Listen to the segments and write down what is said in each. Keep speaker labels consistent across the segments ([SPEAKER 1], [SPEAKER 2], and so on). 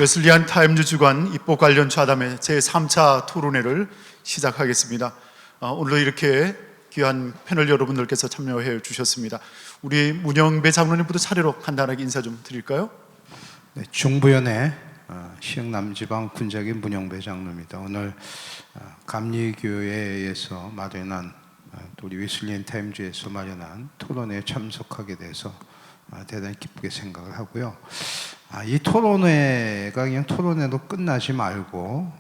[SPEAKER 1] 웨슬리안 타임즈 주간 입법 관련 좌담회 제3차 토론회를 시작하겠습니다. 오늘도 이렇게 귀한 패널 여러분들께서 참여해 주셨습니다. 우리 문영배 장로님부터 차례로 간단하게 인사 좀 드릴까요?
[SPEAKER 2] 네, 중부연회 시흥남지방 군자기 문영배 장로입니다. 오늘 감리교회에서 마련한 또 우리 웨슬리안 타임즈에서 마련한 토론회에 참석하게 돼서 대단히 기쁘게 생각을 하고요. 이 토론회가 그냥 토론회로 끝나지 말고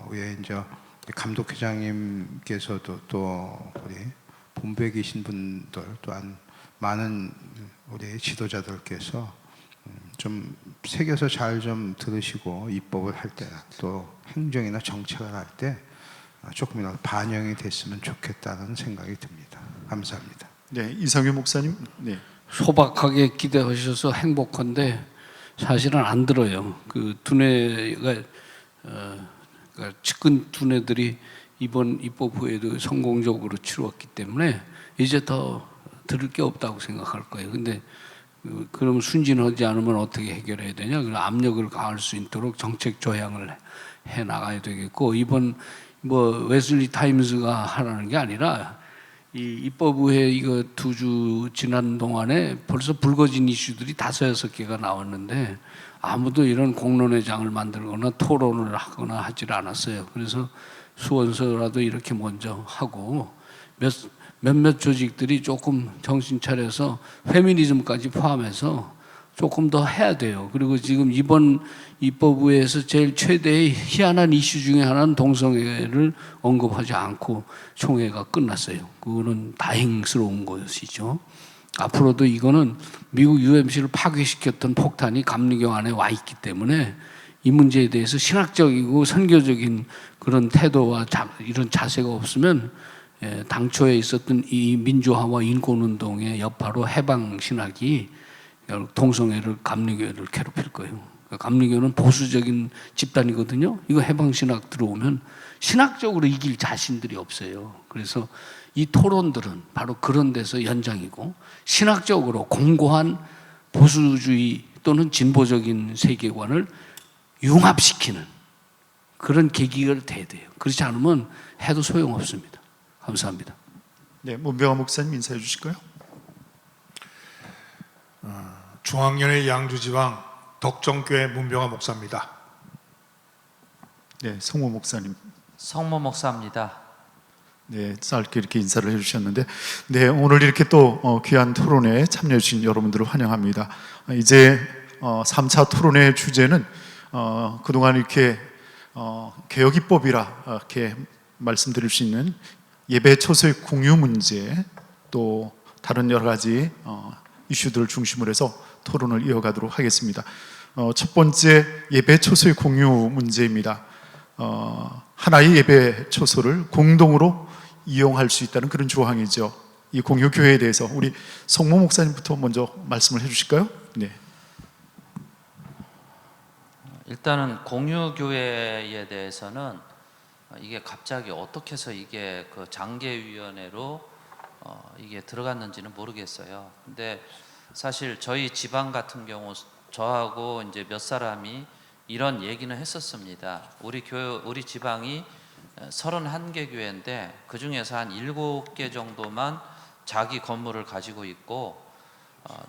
[SPEAKER 2] 왜 이제 감독회장님께서도 또 우리 본부에 계신 분들 또한 많은 우리 지도자들께서 좀 새겨서 잘 좀 들으시고 입법을 할 때 또 행정이나 정책을 할 때 조금이라도 반영이 됐으면 좋겠다는 생각이 듭니다. 감사합니다.
[SPEAKER 1] 네, 이상규 목사님. 네.
[SPEAKER 3] 소박하게 기대하셔서 행복한데 사실은 안 들어요. 그 두뇌가 그러니까 측근 두뇌들이 이번 입법 후에도 성공적으로 치루었기 때문에 이제 더 들을 게 없다고 생각할 거예요. 근데 그럼 순진하지 않으면 어떻게 해결해야 되냐? 그 압력을 가할 수 있도록 정책 조향을 해 나가야 되겠고, 이번 웨슬리 타임즈가 하라는 게 아니라 이 입법부에 이거 2주 지난 동안에 벌써 불거진 이슈들이 5-6개가 나왔는데 아무도 이런 공론회장을 만들거나 토론을 하거나 하질 않았어요. 그래서 수원서라도 이렇게 먼저 하고 몇몇 조직들이 조금 정신 차려서 페미니즘까지 포함해서 조금 더 해야 돼요. 그리고 지금 이번 입법부에서 제일 최대의 희한한 이슈 중에 하나는 동성애를 언급하지 않고 총회가 끝났어요. 그거는 다행스러운 것이죠. 앞으로도 이거는 미국 UMC를 파괴시켰던 폭탄이 감리교 안에 와 있기 때문에 이 문제에 대해서 신학적이고 선교적인 그런 태도와 이런 자세가 없으면 당초에 있었던 이 민주화와 인권운동의 여파로 해방신학이 동성애를 감리교회를 괴롭힐 거예요. 감리교는 보수적인 집단이거든요. 이거 해방신학 들어오면 신학적으로 이길 자신들이 없어요. 그래서 이 토론들은 바로 그런 데서 연장이고, 신학적으로 공고한 보수주의 또는 진보적인 세계관을 융합시키는 그런 계기가 돼야 돼요. 그렇지 않으면 해도 소용없습니다. 감사합니다.
[SPEAKER 1] 네, 문병화 목사님 인사해 주실까요?
[SPEAKER 4] 중앙연회 양주지방 덕정교회 문병화 목사입니다.
[SPEAKER 1] 네, 성모 목사님.
[SPEAKER 5] 성모 목사입니다.
[SPEAKER 1] 네, 짧게 이렇게 인사를 해주셨는데, 네, 오늘 이렇게 또 귀한 토론회에 참여해 주신 여러분들을 환영합니다. 이제 3차 토론회 주제는 그동안 이렇게 개혁입법이라 이렇게 말씀드릴 수 있는 예배 초소의 공유 문제, 또 다른 여러 가지 이슈들을 중심으로 해서 토론을 이어가도록 하겠습니다. 첫 번째 예배 초소의 공유 문제입니다. 하나의 예배 초소를 공동으로 이용할 수 있다는 그런 조항이죠. 이 공유 교회에 대해서 우리 성모 목사님부터 먼저 말씀을 해주실까요? 네.
[SPEAKER 5] 일단은 공유 교회에 대해서는 이게 갑자기 어떻게 해서 이게 그 장계위원회로 이게 들어갔는지는 모르겠어요. 근데 사실 저희 지방 같은 경우 저하고 이제 몇 사람이 이런 얘기는 했었습니다. 우리 지방이 31개 교회인데 그 중에서 한 7개 정도만 자기 건물을 가지고 있고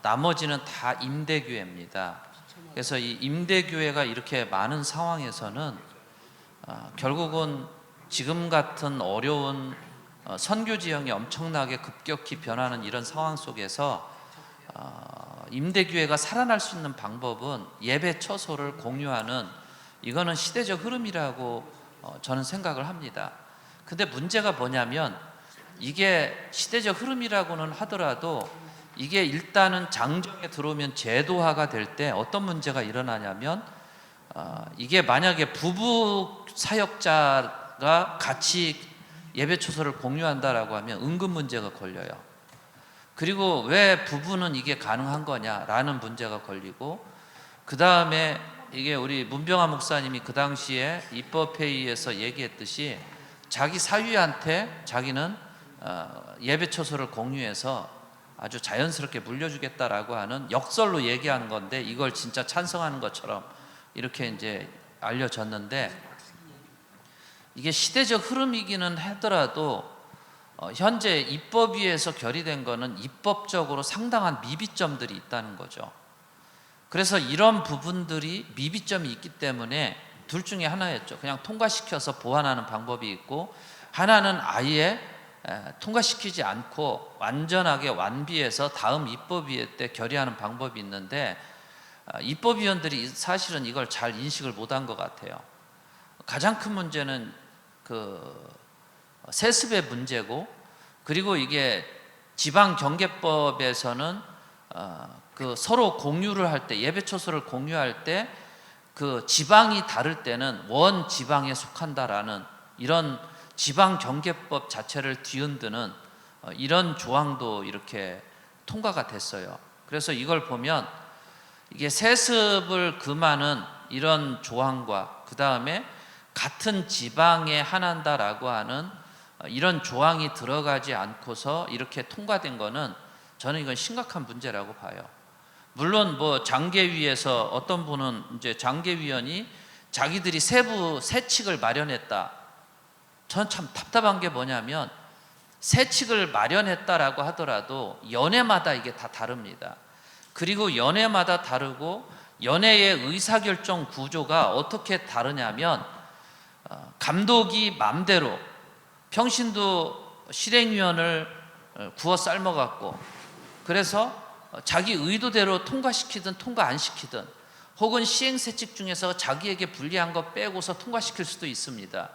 [SPEAKER 5] 나머지는 다 임대교회입니다. 그래서 이 임대교회가 이렇게 많은 상황에서는 결국은 지금 같은 어려운 선교 지형이 엄청나게 급격히 변하는 이런 상황 속에서 임대교회가 살아날 수 있는 방법은 예배 처소를 공유하는, 이거는 시대적 흐름이라고 저는 생각을 합니다. 근데 문제가 뭐냐면 이게 시대적 흐름이라고는 하더라도 이게 일단은 장정에 들어오면 제도화가 될 때 어떤 문제가 일어나냐면 이게 만약에 부부 사역자가 같이 예배 초소를 공유한다라고 하면 은근 문제가 걸려요. 그리고 왜 부부는 이게 가능한 거냐라는 문제가 걸리고, 그 다음에 이게 우리 문병화 목사님이 그 당시에 입법회의에서 얘기했듯이 자기 사위한테 자기는 예배 초소를 공유해서 아주 자연스럽게 물려주겠다라고 하는 역설로 얘기하는 건데, 이걸 진짜 찬성하는 것처럼 이렇게 이제 알려졌는데, 이게 시대적 흐름이기는 하더라도 현재 입법위에서 결의된 거는 입법적으로 상당한 미비점들이 있다는 거죠. 그래서 이런 부분들이 미비점이 있기 때문에 둘 중에 하나였죠. 그냥 통과시켜서 보완하는 방법이 있고, 하나는 아예 통과시키지 않고 완전하게 완비해서 다음 입법위에 때 결의하는 방법이 있는데, 입법위원들이 사실은 이걸 잘 인식을 못한 것 같아요. 가장 큰 문제는 그 세습의 문제고, 그리고 이게 지방경계법에서는 그 서로 공유를 할 때, 예배 초소를 공유할 때 그 지방이 다를 때는 원 지방에 속한다라는 이런 지방경계법 자체를 뒤흔드는 이런 조항도 이렇게 통과가 됐어요. 그래서 이걸 보면 이게 세습을 금하는 이런 조항과 그 다음에 같은 지방에 한한다라고 하는 이런 조항이 들어가지 않고서 이렇게 통과된 거는 저는 이건 심각한 문제라고 봐요. 물론 뭐 장계위에서 어떤 분은 이제 장계위원이 자기들이 세부 세칙을 마련했다. 저는 참 답답한 게 뭐냐면, 세칙을 마련했다라고 하더라도 연회마다 이게 다 다릅니다. 그리고 연회마다 다르고 연회의 의사결정 구조가 어떻게 다르냐면, 감독이 맘대로 평신도 실행위원을 구워 삶아갖고, 그래서 자기 의도대로 통과시키든 통과 안 시키든, 혹은 시행세칙 중에서 자기에게 불리한 거 빼고서 통과시킬 수도 있습니다.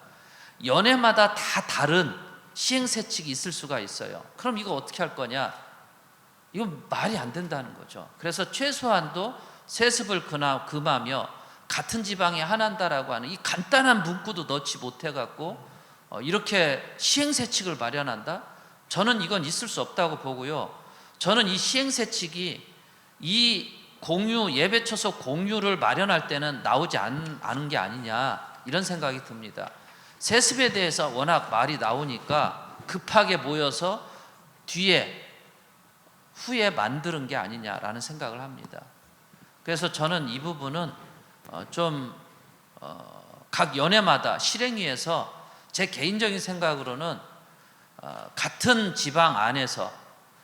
[SPEAKER 5] 연회마다 다 다른 시행세칙이 있을 수가 있어요. 그럼 이거 어떻게 할 거냐? 이건 말이 안 된다는 거죠. 그래서 최소한도 세습을 금하며 같은 지방에 한한다라고 하는 이 간단한 문구도 넣지 못해갖고 이렇게 시행세칙을 마련한다? 저는 이건 있을 수 없다고 보고요. 저는 이 시행세칙이 이 공유, 예배초소 공유를 마련할 때는 나오지 않은 게 아니냐, 이런 생각이 듭니다. 세습에 대해서 워낙 말이 나오니까 급하게 모여서 후에 만드는 게 아니냐라는 생각을 합니다. 그래서 저는 이 부분은 각 연회마다 실행위에서 제 개인적인 생각으로는 같은 지방 안에서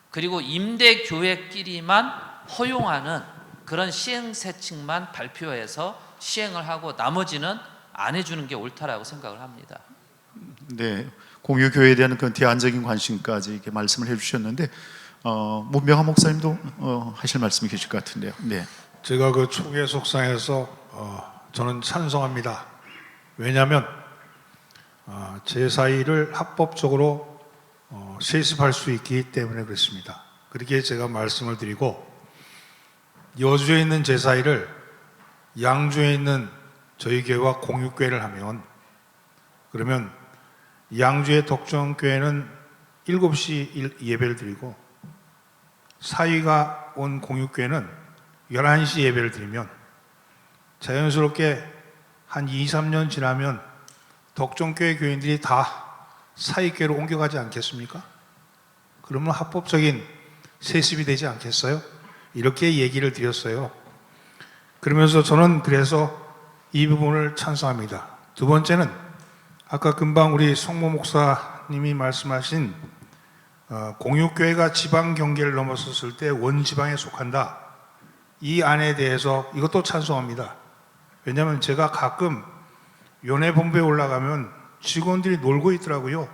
[SPEAKER 5] 그리고 임대교회끼리만 허용하는 그런 시행세칙만 발표해서 시행을 하고 나머지는 안 해주는 게 옳다라고 생각을 합니다.
[SPEAKER 1] 네, 공유교회에 대한 그 대안적인 관심까지 이렇게 말씀을 해주셨는데, 문병환 목사님도 하실 말씀이 계실 것 같은데요. 네.
[SPEAKER 4] 제가 그 초기의 속상해서 저는 찬성합니다. 왜냐하면 제사일을 합법적으로 세습할 수 있기 때문에 그렇습니다. 그렇게 제가 말씀을 드리고, 여주에 있는 제사일을 양주에 있는 저희 교회와 공유교회를 하면, 그러면 양주의 덕정교회는 7시 예배를 드리고 사위가 온 공유교회는 11시 예배를 드리면, 자연스럽게 한 2, 3년 지나면 덕정교회 교인들이 다 사익교회로 옮겨가지 않겠습니까? 그러면 합법적인 세습이 되지 않겠어요? 이렇게 얘기를 드렸어요. 그러면서 저는 그래서 이 부분을 찬성합니다. 두 번째는 아까 금방 우리 송모 목사님이 말씀하신 공유교회가 지방 경계를 넘어섰을 때 원지방에 속한다. 이 안에 대해서 이것도 찬성합니다. 왜냐하면 제가 가끔 연회본부에 올라가면 직원들이 놀고 있더라고요.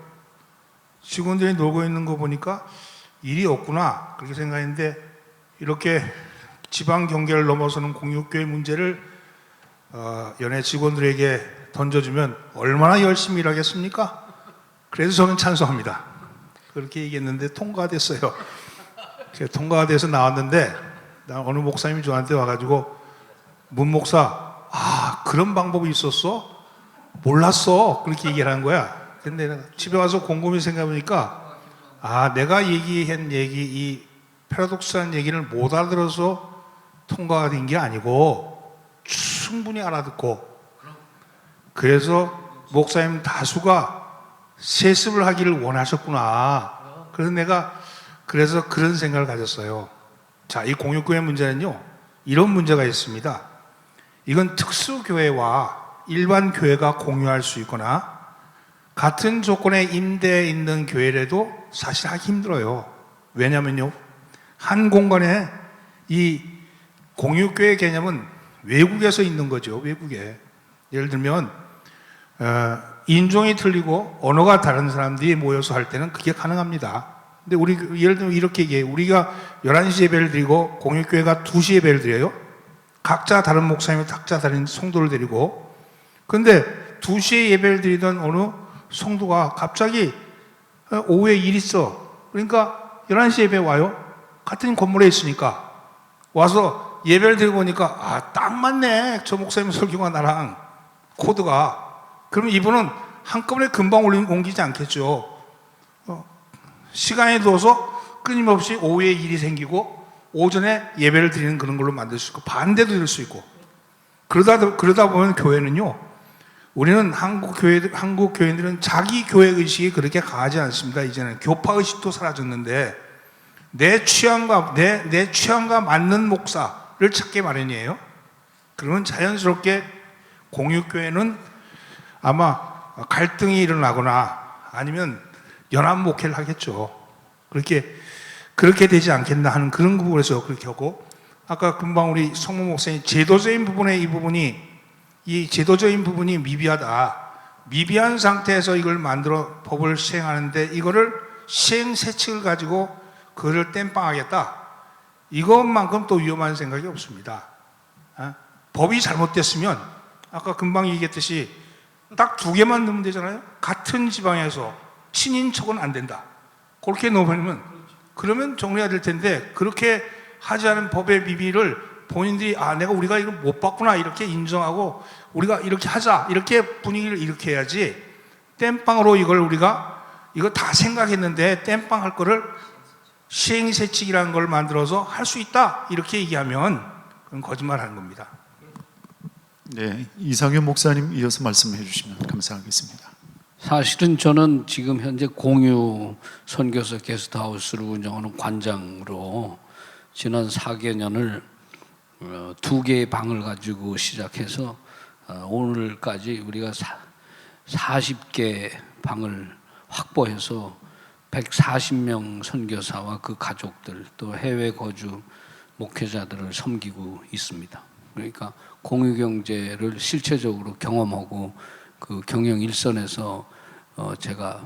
[SPEAKER 4] 직원들이 놀고 있는 거 보니까 일이 없구나 그렇게 생각했는데, 이렇게 지방 경계를 넘어서는 공유교회 문제를 연회 직원들에게 던져주면 얼마나 열심히 일하겠습니까? 그래서 저는 찬성합니다. 그렇게 얘기했는데 통과됐어요. 통과가 돼서 나왔는데, 어느 목사님이 저한테 와가지고, 문 목사, 그런 방법이 있었어? 몰랐어. 그렇게 얘기를 하는 거야. 근데 집에 와서 곰곰이 생각해보니까, 내가 얘기한 얘기, 이 패러독스한 얘기를 못 알아들어서 통과가 된 게 아니고 충분히 알아듣고, 그래서 목사님 다수가 세습을 하기를 원하셨구나. 그래서 내가 그런 생각을 가졌어요. 자, 이 공유교회 문제는요, 이런 문제가 있습니다. 이건 특수교회와 일반 교회가 공유할 수 있거나 같은 조건의 임대에 있는 교회라도 사실 하기 힘들어요. 왜냐면요, 한 공간에 이 공유교회 개념은 외국에서 있는 거죠. 외국에. 예를 들면 인종이 틀리고 언어가 다른 사람들이 모여서 할 때는 그게 가능합니다. 근데 우리 예를 들면 이렇게 얘기해요. 우리가 11시 예배를 드리고 공유교회가 2시 예배를 드려요. 각자 다른 목사님, 각자 다른 성도를 데리고. 근데 2시에 예배를 드리던 어느 성도가 갑자기 오후에 일 있어. 그러니까 11시 예배 와요. 같은 건물에 있으니까. 와서 예배를 드리고 보니까 아, 딱 맞네. 저 목사님 설교가 나랑 코드가. 그러면 이분은 한꺼번에 금방 옮기지 않겠죠. 시간에 둬서 끊임없이 오후에 일이 생기고 오전에 예배를 드리는 그런 걸로 만들 수 있고 반대도 될 수 있고. 그러다 보면 교회는요, 우리는 한국 교회들은 자기 교회 의식이 그렇게 강하지 않습니다. 이제는 교파 의식도 사라졌는데 내 취향과 맞는 목사를 찾기 마련이에요. 그러면 자연스럽게 공유교회는 아마 갈등이 일어나거나 아니면 연합 목회를 하겠죠. 그렇게 되지 않겠나 하는 그런 부분에서 그렇게 하고, 아까 금방 우리 성모 목사님 제도적인 부분에 이 제도적인 부분이 미비하다. 미비한 상태에서 이걸 만들어 법을 시행하는데 이거를 시행 세칙을 가지고 그거를 땜빵하겠다. 이것만큼 또 위험한 생각이 없습니다. 법이 잘못됐으면 아까 금방 얘기했듯이 딱 2개만 넣으면 되잖아요. 같은 지방에서 친인척은 안 된다. 그렇게 넣으면 그러면 정리가 될 텐데, 그렇게 하지 않은 법의 미비를 본인들이 우리가 이걸 못 봤구나 이렇게 인정하고 우리가 이렇게 하자 이렇게 분위기를 이렇게 해야지, 땜빵으로 이거 다 생각했는데 땜빵 할 거를 시행세칙이라는 걸 만들어서 할 수 있다 이렇게 얘기하면 그건 거짓말 하는 겁니다.
[SPEAKER 1] 네, 이상현 목사님 이어서 말씀해 주시면 감사하겠습니다.
[SPEAKER 3] 사실은 저는 지금 현재 공유 선교사 게스트하우스를 운영하는 관장으로 지난 4개년을 2개의 방을 가지고 시작해서 오늘까지 우리가 40개 방을 확보해서 140명 선교사와 그 가족들 또 해외 거주 목회자들을 섬기고 있습니다. 그러니까 공유경제를 실체적으로 경험하고 그 경영 일선에서 제가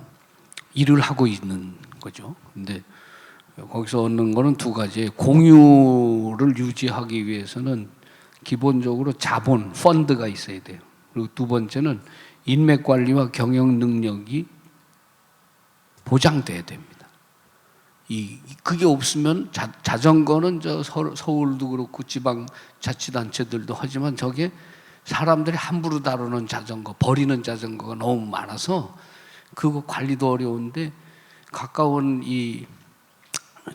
[SPEAKER 3] 일을 하고 있는 거죠. 근데 거기서 얻는 거는 2가지. 공유를 유지하기 위해서는 기본적으로 자본, 펀드가 있어야 돼요. 그리고 2번째는 인맥 관리와 경영 능력이 보장돼야 됩니다. 그게 없으면 자전거는 서울도 그렇고 지방 자치단체들도 하지만 저게 사람들이 함부로 다루는 자전거, 버리는 자전거가 너무 많아서 그거 관리도 어려운데, 가까운 이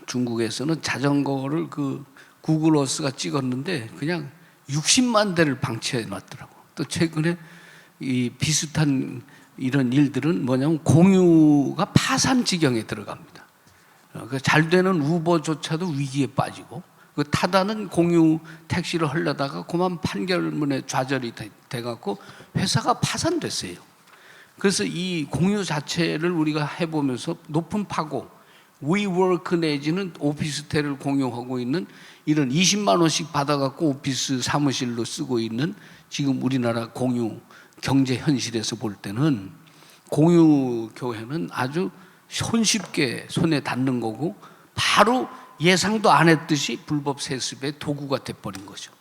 [SPEAKER 3] 중국에서는 자전거를 그 구글 어스가 찍었는데 그냥 60만 대를 방치해 놨더라고. 또 최근에 이 비슷한 이런 일들은 뭐냐면 공유가 파산 지경에 들어갑니다. 잘 되는 우버조차도 위기에 빠지고, 그 타다는 공유 택시를 하려다가 그만 판결문에 좌절이 돼갖고 회사가 파산됐어요. 그래서 이 공유 자체를 우리가 해보면서 높은 파고, 위워크 내지는 오피스텔을 공유하고 있는 이런 20만 원씩 받아갖고 오피스 사무실로 쓰고 있는 지금 우리나라 공유 경제 현실에서 볼 때는 공유 교회는 아주 손쉽게 손에 닿는 거고, 바로 예상도 안 했듯이 불법 세습의 도구가 돼버린 거죠.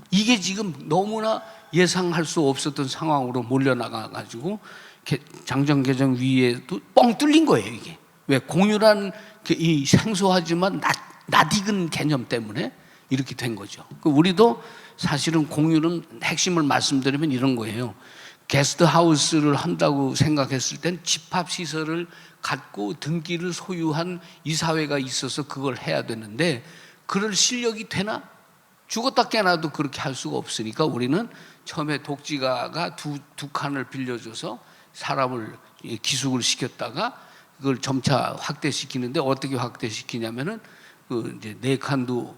[SPEAKER 3] 이게 지금 너무나 예상할 수 없었던 상황으로 몰려나가가지고 장정개정 위에도 뻥 뚫린 거예요. 이게 왜? 공유란 이 생소하지만 낯익은 개념 때문에 이렇게 된 거죠. 우리도 사실은 공유는 핵심을 말씀드리면 이런 거예요. 게스트하우스를 한다고 생각했을 땐 집합시설을 갖고 등기를 소유한 이사회가 있어서 그걸 해야 되는데, 그럴 실력이 되나? 죽었다 깨나도 그렇게 할 수가 없으니까 우리는 처음에 독지가가 두 칸을 빌려줘서 사람을 기숙을 시켰다가 그걸 점차 확대시키는데, 어떻게 확대시키냐면은 이제 4칸도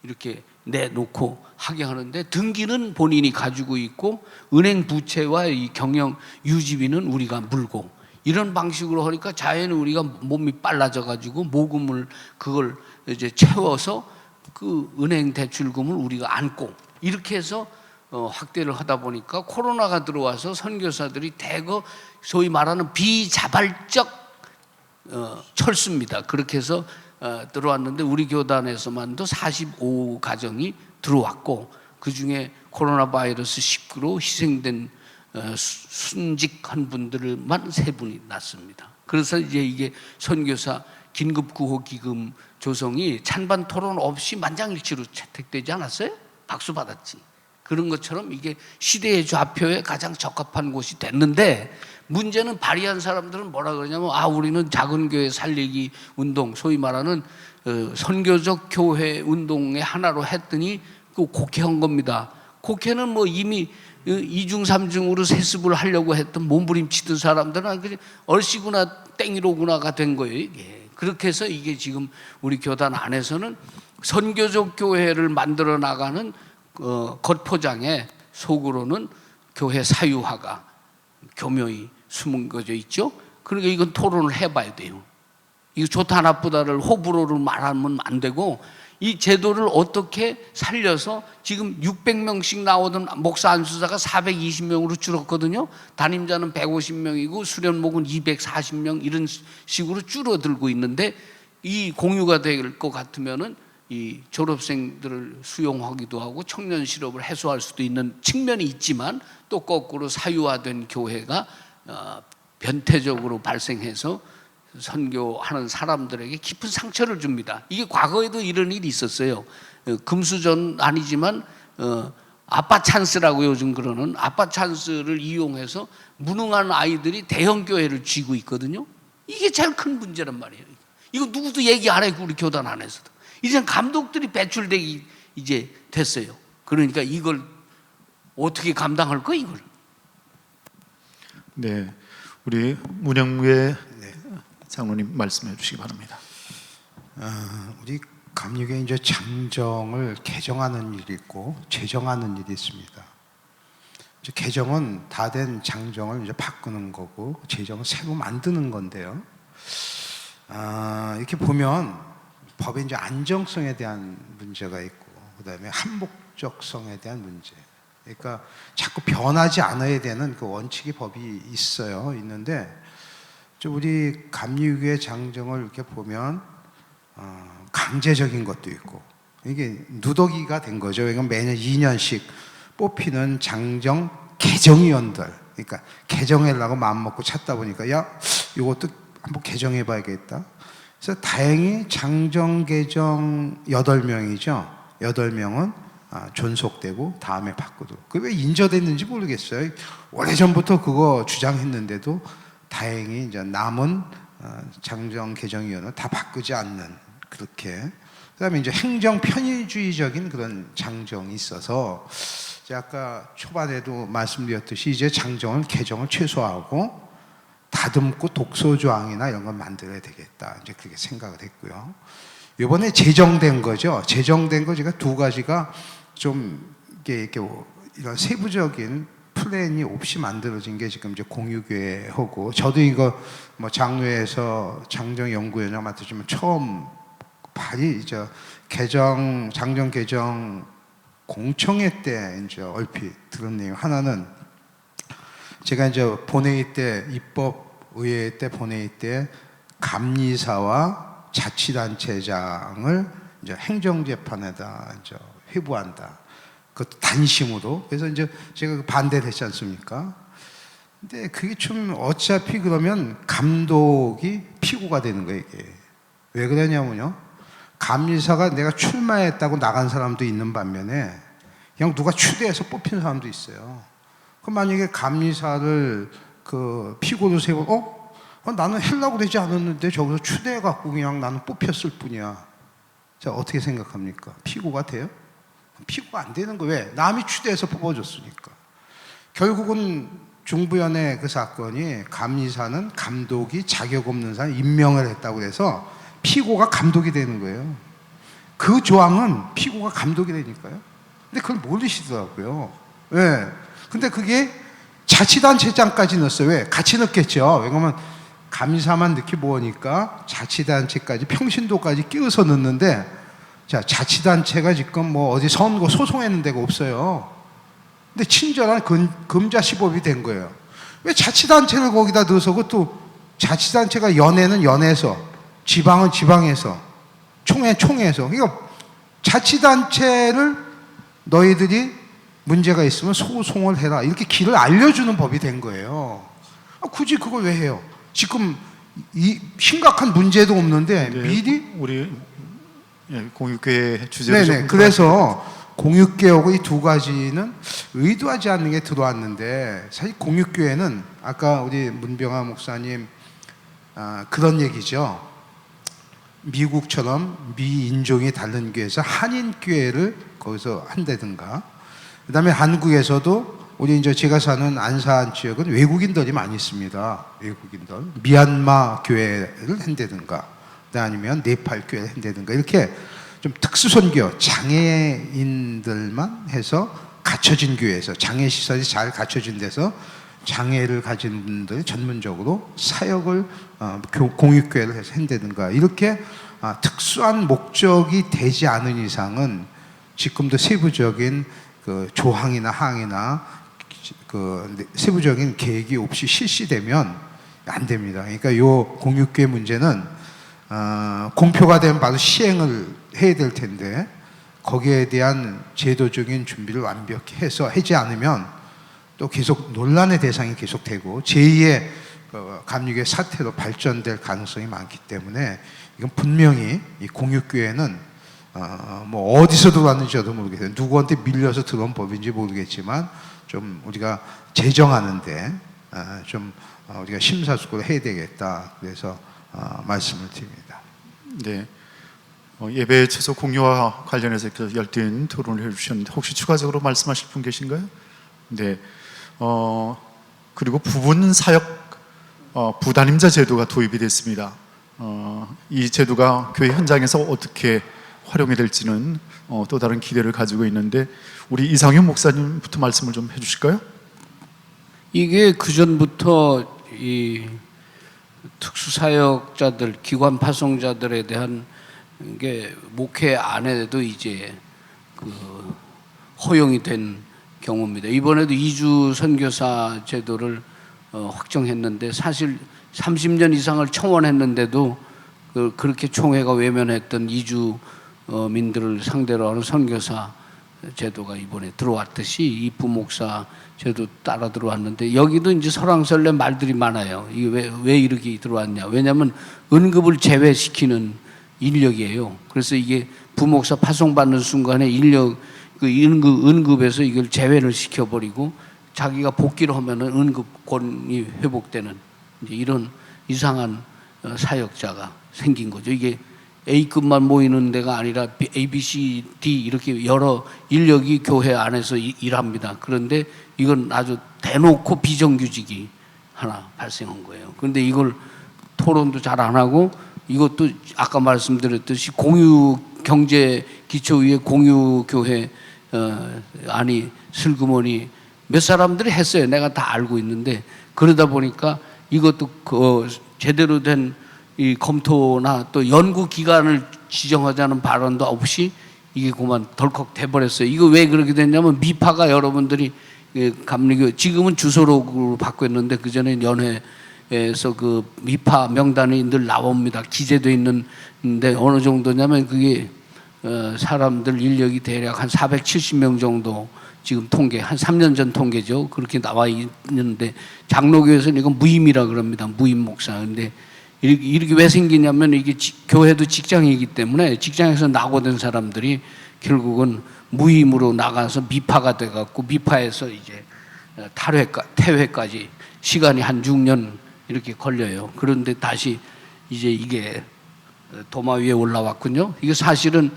[SPEAKER 3] 이렇게 내놓고 하게 하는데 등기는 본인이 가지고 있고 은행 부채와 이 경영 유지비는 우리가 물고 이런 방식으로 하니까 자연히 우리가 몸이 빨라져 가지고 모금을 그걸 이제 채워서 그 은행 대출금을 우리가 안고 이렇게 해서 확대를 하다 보니까 코로나가 들어와서 선교사들이 대거 소위 말하는 비자발적 철수입니다. 그렇게 해서 들어왔는데 우리 교단에서만도 45가정이 들어왔고 그 중에 코로나 바이러스 19로 희생된 순직한 분들만 3분이 났습니다. 그래서 이제 이게 선교사 긴급구호기금 조성이 찬반 토론 없이 만장일치로 채택되지 않았어요? 박수 받았지. 그런 것처럼 이게 시대의 좌표에 가장 적합한 곳이 됐는데 문제는 발의한 사람들은 뭐라 그러냐면 우리는 작은 교회 살리기 운동 소위 말하는 선교적 교회 운동의 하나로 했더니 그 곡해한 겁니다. 곡해는 뭐 이미 2중 3중으로 세습을 하려고 했던 몸부림치던 사람들은 그냥 얼씨구나 땡이로구나가 된 거예요. 이게. 그렇게 해서 이게 지금 우리 교단 안에서는 선교적 교회를 만들어 나가는 겉포장에 속으로는 교회 사유화가 교묘히 숨겨져 있죠. 그러니까 이건 토론을 해봐야 돼요. 이거 좋다 나쁘다를 호불호를 말하면 안 되고 이 제도를 어떻게 살려서 지금 600명씩 나오던 목사 안수사가 420명으로 줄었거든요. 담임자는 150명이고 수련목은 240명 이런 식으로 줄어들고 있는데 이 공유가 될 것 같으면은 이 졸업생들을 수용하기도 하고 청년 실업을 해소할 수도 있는 측면이 있지만 또 거꾸로 사유화된 교회가 변태적으로 발생해서 선교하는 사람들에게 깊은 상처를 줍니다. 이게 과거에도 이런 일이 있었어요. 금수전 아니지만 아빠 찬스라고 요즘 그러는 아빠 찬스를 이용해서 무능한 아이들이 대형 교회를 쥐고 있거든요. 이게 제일 큰 문제란 말이에요. 이거 누구도 얘기 안 했고 우리 교단 안에서도. 이제 감독들이 배출되기 이제 됐어요. 그러니까 이걸 어떻게 감당할 거야 이걸?
[SPEAKER 1] 네, 우리 문영배 장로님 말씀해 주시기 바랍니다.
[SPEAKER 2] 우리 감리교회 이제 장정을 개정하는 일이 있고 제정하는 일이 있습니다. 이제 개정은 다 된 장정을 이제 바꾸는 거고 제정은 새로 만드는 건데요. 이렇게 보면 법의 이제 안정성에 대한 문제가 있고 그다음에 한목적성에 대한 문제. 그러니까 자꾸 변하지 않아야 되는 그 원칙이 법이 있는데 우리 감리교회 장정을 이렇게 보면 강제적인 것도 있고 이게 누더기가 된 거죠. 이건 매년 2년씩 뽑히는 장정 개정위원들. 그러니까 개정하려고 마음먹고 찾다 보니까 이것도 한번 개정해봐야겠다. 그래서 다행히 장정 개정 8명이죠. 8명은 존속되고 다음에 바꾸도록. 그게 왜 인저됐는지 모르겠어요. 오래전부터 그거 주장했는데도 다행히 이제 남은 장정 개정위원은 다 바꾸지 않는 그렇게. 그다음에 이제 행정 편의주의적인 그런 장정이 있어서 아까 초반에도 말씀드렸듯이 이제 장정은 개정을 최소화하고 다듬고 독소 조항이나 이런 걸 만들어야 되겠다. 이제 그렇게 생각을 했고요. 이번에 제정된 거죠. 제정된 거 제가 2가지가 좀 이렇게 이런 세부적인 플랜이 없이 만들어진 게 지금 이제 공유교회하고 저도 이거 뭐 장로회에서 장정연구위원장 맡으시면 처음 이제 장정 개정 공청회 때 이제 얼핏 들은 내용 하나는 제가 이제 본회의 때 입법의회 때 본회의 때 감리사와 자치단체장을 이제 행정재판에다 이제 회부한다. 그 단심으로. 그래서 이제 제가 반대를 했지 않습니까? 근데 그게 좀 어차피 그러면 감독이 피고가 되는 거예요, 이게. 왜 그러냐면요. 감리사가 내가 출마했다고 나간 사람도 있는 반면에 그냥 누가 추대해서 뽑힌 사람도 있어요. 그럼 만약에 감리사를 그 피고로 세우고 나는 하려고 그러지 않았는데 저기서 추대해갖고 그냥 나는 뽑혔을 뿐이야. 자, 어떻게 생각합니까? 피고가 돼요? 피고가 안 되는 거예요. 왜? 남이 추대해서 뽑아줬으니까. 결국은 중부연의 그 사건이 감리사는 감독이 자격 없는 사람 임명을 했다고 해서 피고가 감독이 되는 거예요. 그 조항은 피고가 감독이 되니까요. 근데 그걸 모르시더라고요. 왜? 근데 그게 자치단체장까지 넣었어요. 왜? 같이 넣겠죠. 왜냐면 감사만 넣기 뭐하니까 자치단체까지 평신도까지 끼워서 넣는데, 자, 자치단체가 지금 뭐 어디 선거 소송했는 데가 없어요. 근데 친절한 금자시법이 된 거예요. 왜 자치단체를 거기다 넣어서, 그것도 자치단체가 연회는 연회에서, 지방은 지방에서, 총회에서. 그러니까 자치단체를 너희들이 문제가 있으면 소송을 해라, 이렇게 길을 알려주는 법이 된 거예요. 굳이 그걸 왜 해요? 지금 이 심각한 문제도 없는데
[SPEAKER 1] 네,
[SPEAKER 2] 미리
[SPEAKER 1] 우리 공유교회 주제로
[SPEAKER 2] 네네.
[SPEAKER 1] 좀
[SPEAKER 2] 그래서 공육교하고 이 두 가지는 의도하지 않는 게 들어왔는데, 사실 공육교회는 아까 우리 문병하 목사님 그런 얘기죠. 미국처럼 미인종이 다른 교회에서 한인교회를 거기서 한다든가, 그 다음에 한국에서도 우리 이제 제가 사는 안산 지역은 외국인들이 많이 있습니다. 외국인들. 미얀마 교회를 한다든가, 아니면 네팔 교회를 한다든가, 이렇게 좀 특수선교, 장애인들만 해서 갖춰진 교회에서, 장애 시설이 잘 갖춰진 데서 장애를 가진 분들이 전문적으로 사역을 공익교회를 해서 한다든가, 이렇게 특수한 목적이 되지 않은 이상은 지금도 세부적인 그 조항이나 항이나 그 세부적인 계획이 없이 실시되면 안 됩니다. 그러니까 요 공익교회 문제는 공표가 되면 바로 시행을 해야 될 텐데, 거기에 대한 제도적인 준비를 완벽히 해서 하지 않으면 또 계속 논란의 대상이 계속되고 제2의 감리교회 사태로 발전될 가능성이 많기 때문에, 이건 분명히 이 공익교회는 뭐 어디서 들어왔는지 저도 모르겠어요. 누구한테 밀려서 들어온 법인지 모르겠지만 좀 우리가 제정하는데 좀 우리가 심사숙고를 해야 되겠다. 그래서 말씀을 드립니다.
[SPEAKER 1] 네. 예배 처소 공유와 관련해서 열띤 토론을 해주셨는데, 혹시 추가적으로 말씀하실 분 계신가요? 네. 그리고 부분 사역 부담임자 제도가 도입이 됐습니다. 이 제도가 교회 현장에서 어떻게 활용이 될지는 또 다른 기대를 가지고 있는데, 우리 이상윤 목사님부터 말씀을 좀 해주실까요?
[SPEAKER 3] 이게 그 전부터 이 특수사역자들, 기관 파송자들에 대한 게 목회 안에도 이제 그 허용이 된 경우입니다. 이번에도 이주 선교사 제도를 확정했는데, 사실 30년 이상을 청원했는데도 그렇게 총회가 외면했던 이주민들을 상대로 하는 선교사 제도가 이번에 들어왔듯이 이부 목사 제도 따라 들어왔는데, 여기도 이제 설왕설래 말들이 많아요. 이게 왜 이렇게 들어왔냐? 왜냐하면 은급을 제외시키는 인력이에요. 그래서 이게 부목사 파송받는 순간에 인력 그 은급에서 이걸 제외를 시켜버리고 자기가 복귀를 하면은 은급권이 회복되는 이제 이런 이상한 사역자가 생긴 거죠. 이게 A급만 모이는 데가 아니라 A, B, C, D 이렇게 여러 인력이 교회 안에서 일합니다. 그런데 이건 아주 대놓고 비정규직이 하나 발생한 거예요. 그런데 이걸 토론도 잘 안 하고, 이것도 아까 말씀드렸듯이 공유 경제 기초위에 공유 교회 아니 슬그머니 몇 사람들이 했어요. 내가 다 알고 있는데, 그러다 보니까 이것도 제대로 된 이 검토나 또 연구 기관을 지정하자는 발언도 없이 이게 그만 덜컥 돼버렸어요. 이거 왜 그렇게 됐냐면, 미파가 여러분들이 감리교 지금은 주소록으로 바꿨는데, 그 전에 연회에서 그 미파 명단이 늘 나옵니다. 기재돼 있는데 어느 정도냐면, 그게 사람들 인력이 대략 한 470명 정도 지금 통계, 한 3년 전 통계죠. 그렇게 나와 있는데, 장로교에서는 이건 무임이라 그럽니다. 무임 목사. 근데 이렇게 왜 생기냐면, 이게 교회도 직장이기 때문에 직장에서 낙오된 사람들이 결국은 무임으로 나가서 미파가 돼갖고, 미파에서 이제 퇴회까지 시간이 한 6년 이렇게 걸려요. 그런데 다시 이제 이게 도마 위에 올라왔군요. 이게 사실은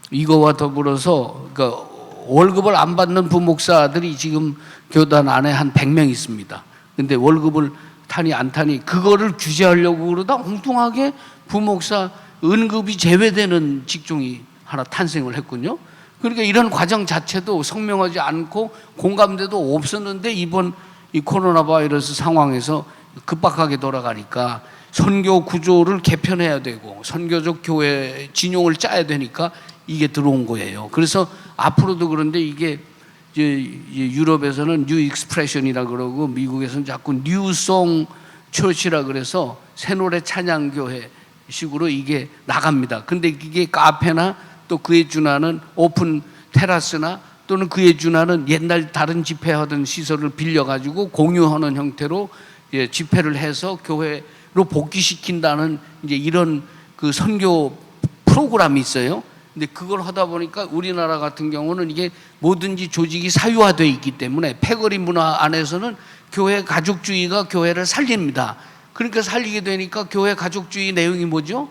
[SPEAKER 3] 이거와 더불어서 그러니까 월급을 안 받는 부목사들이 지금 교단 안에 한 100명 있습니다. 근데 월급을 타니 안 타니 그거를 규제하려고 그러다 엉뚱하게 부목사 은급이 제외되는 직종이 하나 탄생을 했군요. 그러니까 이런 과정 자체도 성명하지 않고 공감대도 없었는데 이번 이 코로나 바이러스 상황에서 급박하게 돌아가니까 선교 구조를 개편해야 되고 선교적 교회 진용을 짜야 되니까 이게 들어온 거예요. 그래서 앞으로도 그런데 이게 이제 유럽에서는 뉴 익스프레션이라 그러고 미국에서는 자꾸 뉴송 처치라 그래서 새노래 찬양교회 식으로 이게 나갑니다. 근데 이게 카페나 또 그에 준하는 오픈 테라스나 또는 그에 준하는 옛날 다른 집회하던 시설을 빌려가지고 공유하는 형태로 집회를 해서 교회로 복귀시킨다는 이제 이런 그 선교 프로그램이 있어요. 근데 그걸 하다 보니까 우리나라 같은 경우는 이게 뭐든지 조직이 사유화되어 있기 때문에 패거리 문화 안에서는 교회 가족주의가 교회를 살립니다. 그러니까 살리게 되니까 교회 가족주의 내용이 뭐죠?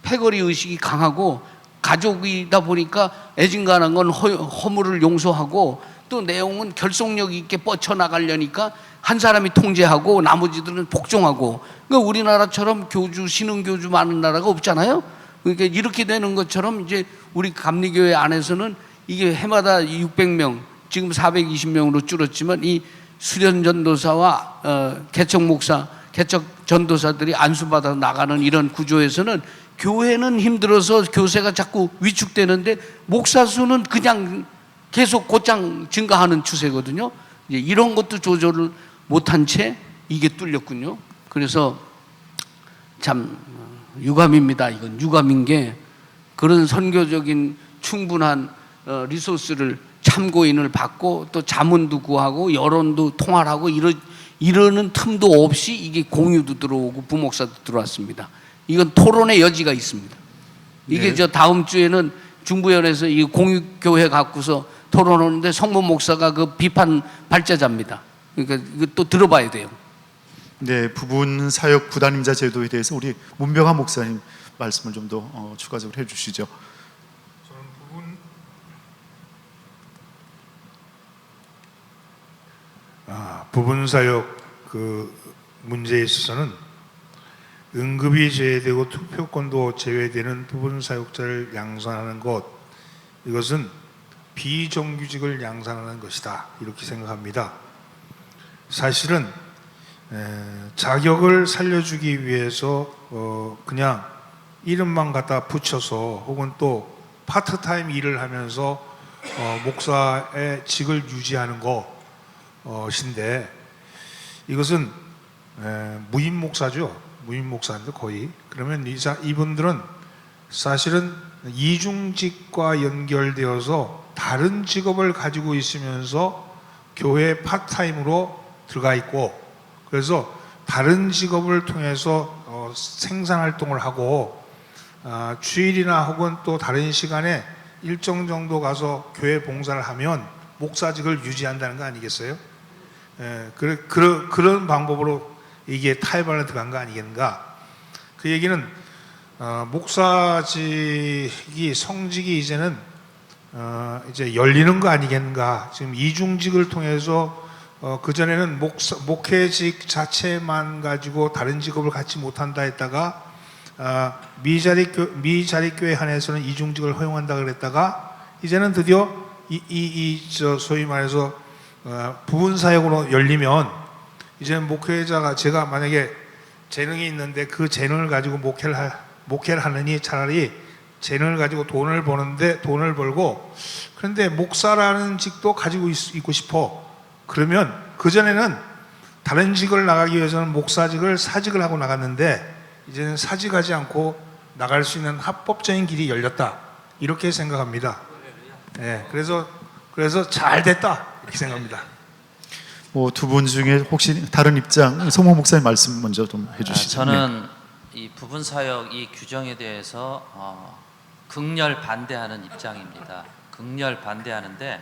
[SPEAKER 3] 패거리 의식이 강하고 가족이다 보니까 애진간한 건 허물을 용서하고 또 내용은 결속력 있게 뻗쳐나가려니까 한 사람이 통제하고 나머지들은 복종하고. 그러니까 우리나라처럼 교주, 신흥교주 많은 나라가 없잖아요. 그러니까 이렇게 되는 것처럼 이제 우리 감리교회 안에서는 이게 해마다 600명, 지금 420명으로 줄었지만 이 수련 전도사와 개척 목사, 개척 전도사들이 안수받아 나가는 이런 구조에서는 교회는 힘들어서 교세가 자꾸 위축되는데 목사 수는 그냥 계속 곧장 증가하는 추세거든요. 이제 이런 것도 조절을 못한 채 이게 뚫렸군요. 그래서 참 유감입니다. 이건 유감인 게 그런 선교적인 충분한 리소스를 참고인을 받고 또 자문도 구하고 여론도 통할하고 이러는 틈도 없이 이게 공유도 들어오고 부목사도 들어왔습니다. 이건 토론의 여지가 있습니다. 이게
[SPEAKER 1] 네.
[SPEAKER 3] 저 다음 주에는 중부연에서 이 공유교회 갖고서 토론하는데 성모 목사가 그 비판 발제자입니다. 그러니까 이거 또 들어봐야 돼요.
[SPEAKER 1] 네, 부분 사역 부담임자 제도에 대해서 우리 문병하 목사님 말씀을 좀 더 추가적으로 해주시죠.
[SPEAKER 4] 부분 사역 그 문제에 있어서는 응급이 제외되고 투표권도 제외되는 부분 사역자를 양산하는 것, 이것은 비정규직을 양산하는 것이다, 이렇게 생각합니다. 사실은 자격을 살려주기 위해서 그냥 이름만 갖다 붙여서 혹은 또 파트타임 일을 하면서 목사의 직을 유지하는 것인데, 이것은 무임 목사죠. 무임 목사인데 거의. 그러면 이분들은 사실은 이중직과 연결되어서 다른 직업을 가지고 있으면서 교회 파트타임으로 들어가 있고, 그래서 다른 직업을 통해서 생산활동을 하고 주일이나 혹은 또 다른 시간에 일정 정도 가서 교회 봉사를 하면 목사직을 유지한다는 거 아니겠어요? 그런 방법으로 이게 타협안에 들어간 거 아니겠는가? 그 얘기는 목사직이 성직이 이제는 이제 열리는 거 아니겠는가? 지금 이중직을 통해서 그 전에는 목회직 자체만 가지고 다른 직업을 갖지 못한다 했다가 미자립교회 한해서는 이중직을 허용한다 그랬다가 이제는 드디어 소위 말해서 부분 사역으로 열리면 이제는 목회자가, 제가 만약에 재능이 있는데 그 재능을 가지고 목회를 하느니 차라리 재능을 가지고 돈을 버는데 돈을 벌고, 그런데 목사라는 직도 가지고 있고 싶어. 그러면 그전에는 다른 직을 나가기 위해서는 목사직을 사직을 하고 나갔는데 이제는 사직하지 않고 나갈 수 있는 합법적인 길이 열렸다, 이렇게 생각합니다. 네, 그래서 잘 됐다, 이렇게 생각합니다.
[SPEAKER 1] 두 분 중에 혹시 다른 입장, 성모 목사님 말씀 먼저 좀 해주시죠.
[SPEAKER 5] 저는 이 부분 사역 이 규정에 대해서 극렬 반대하는 입장입니다. 극렬 반대하는데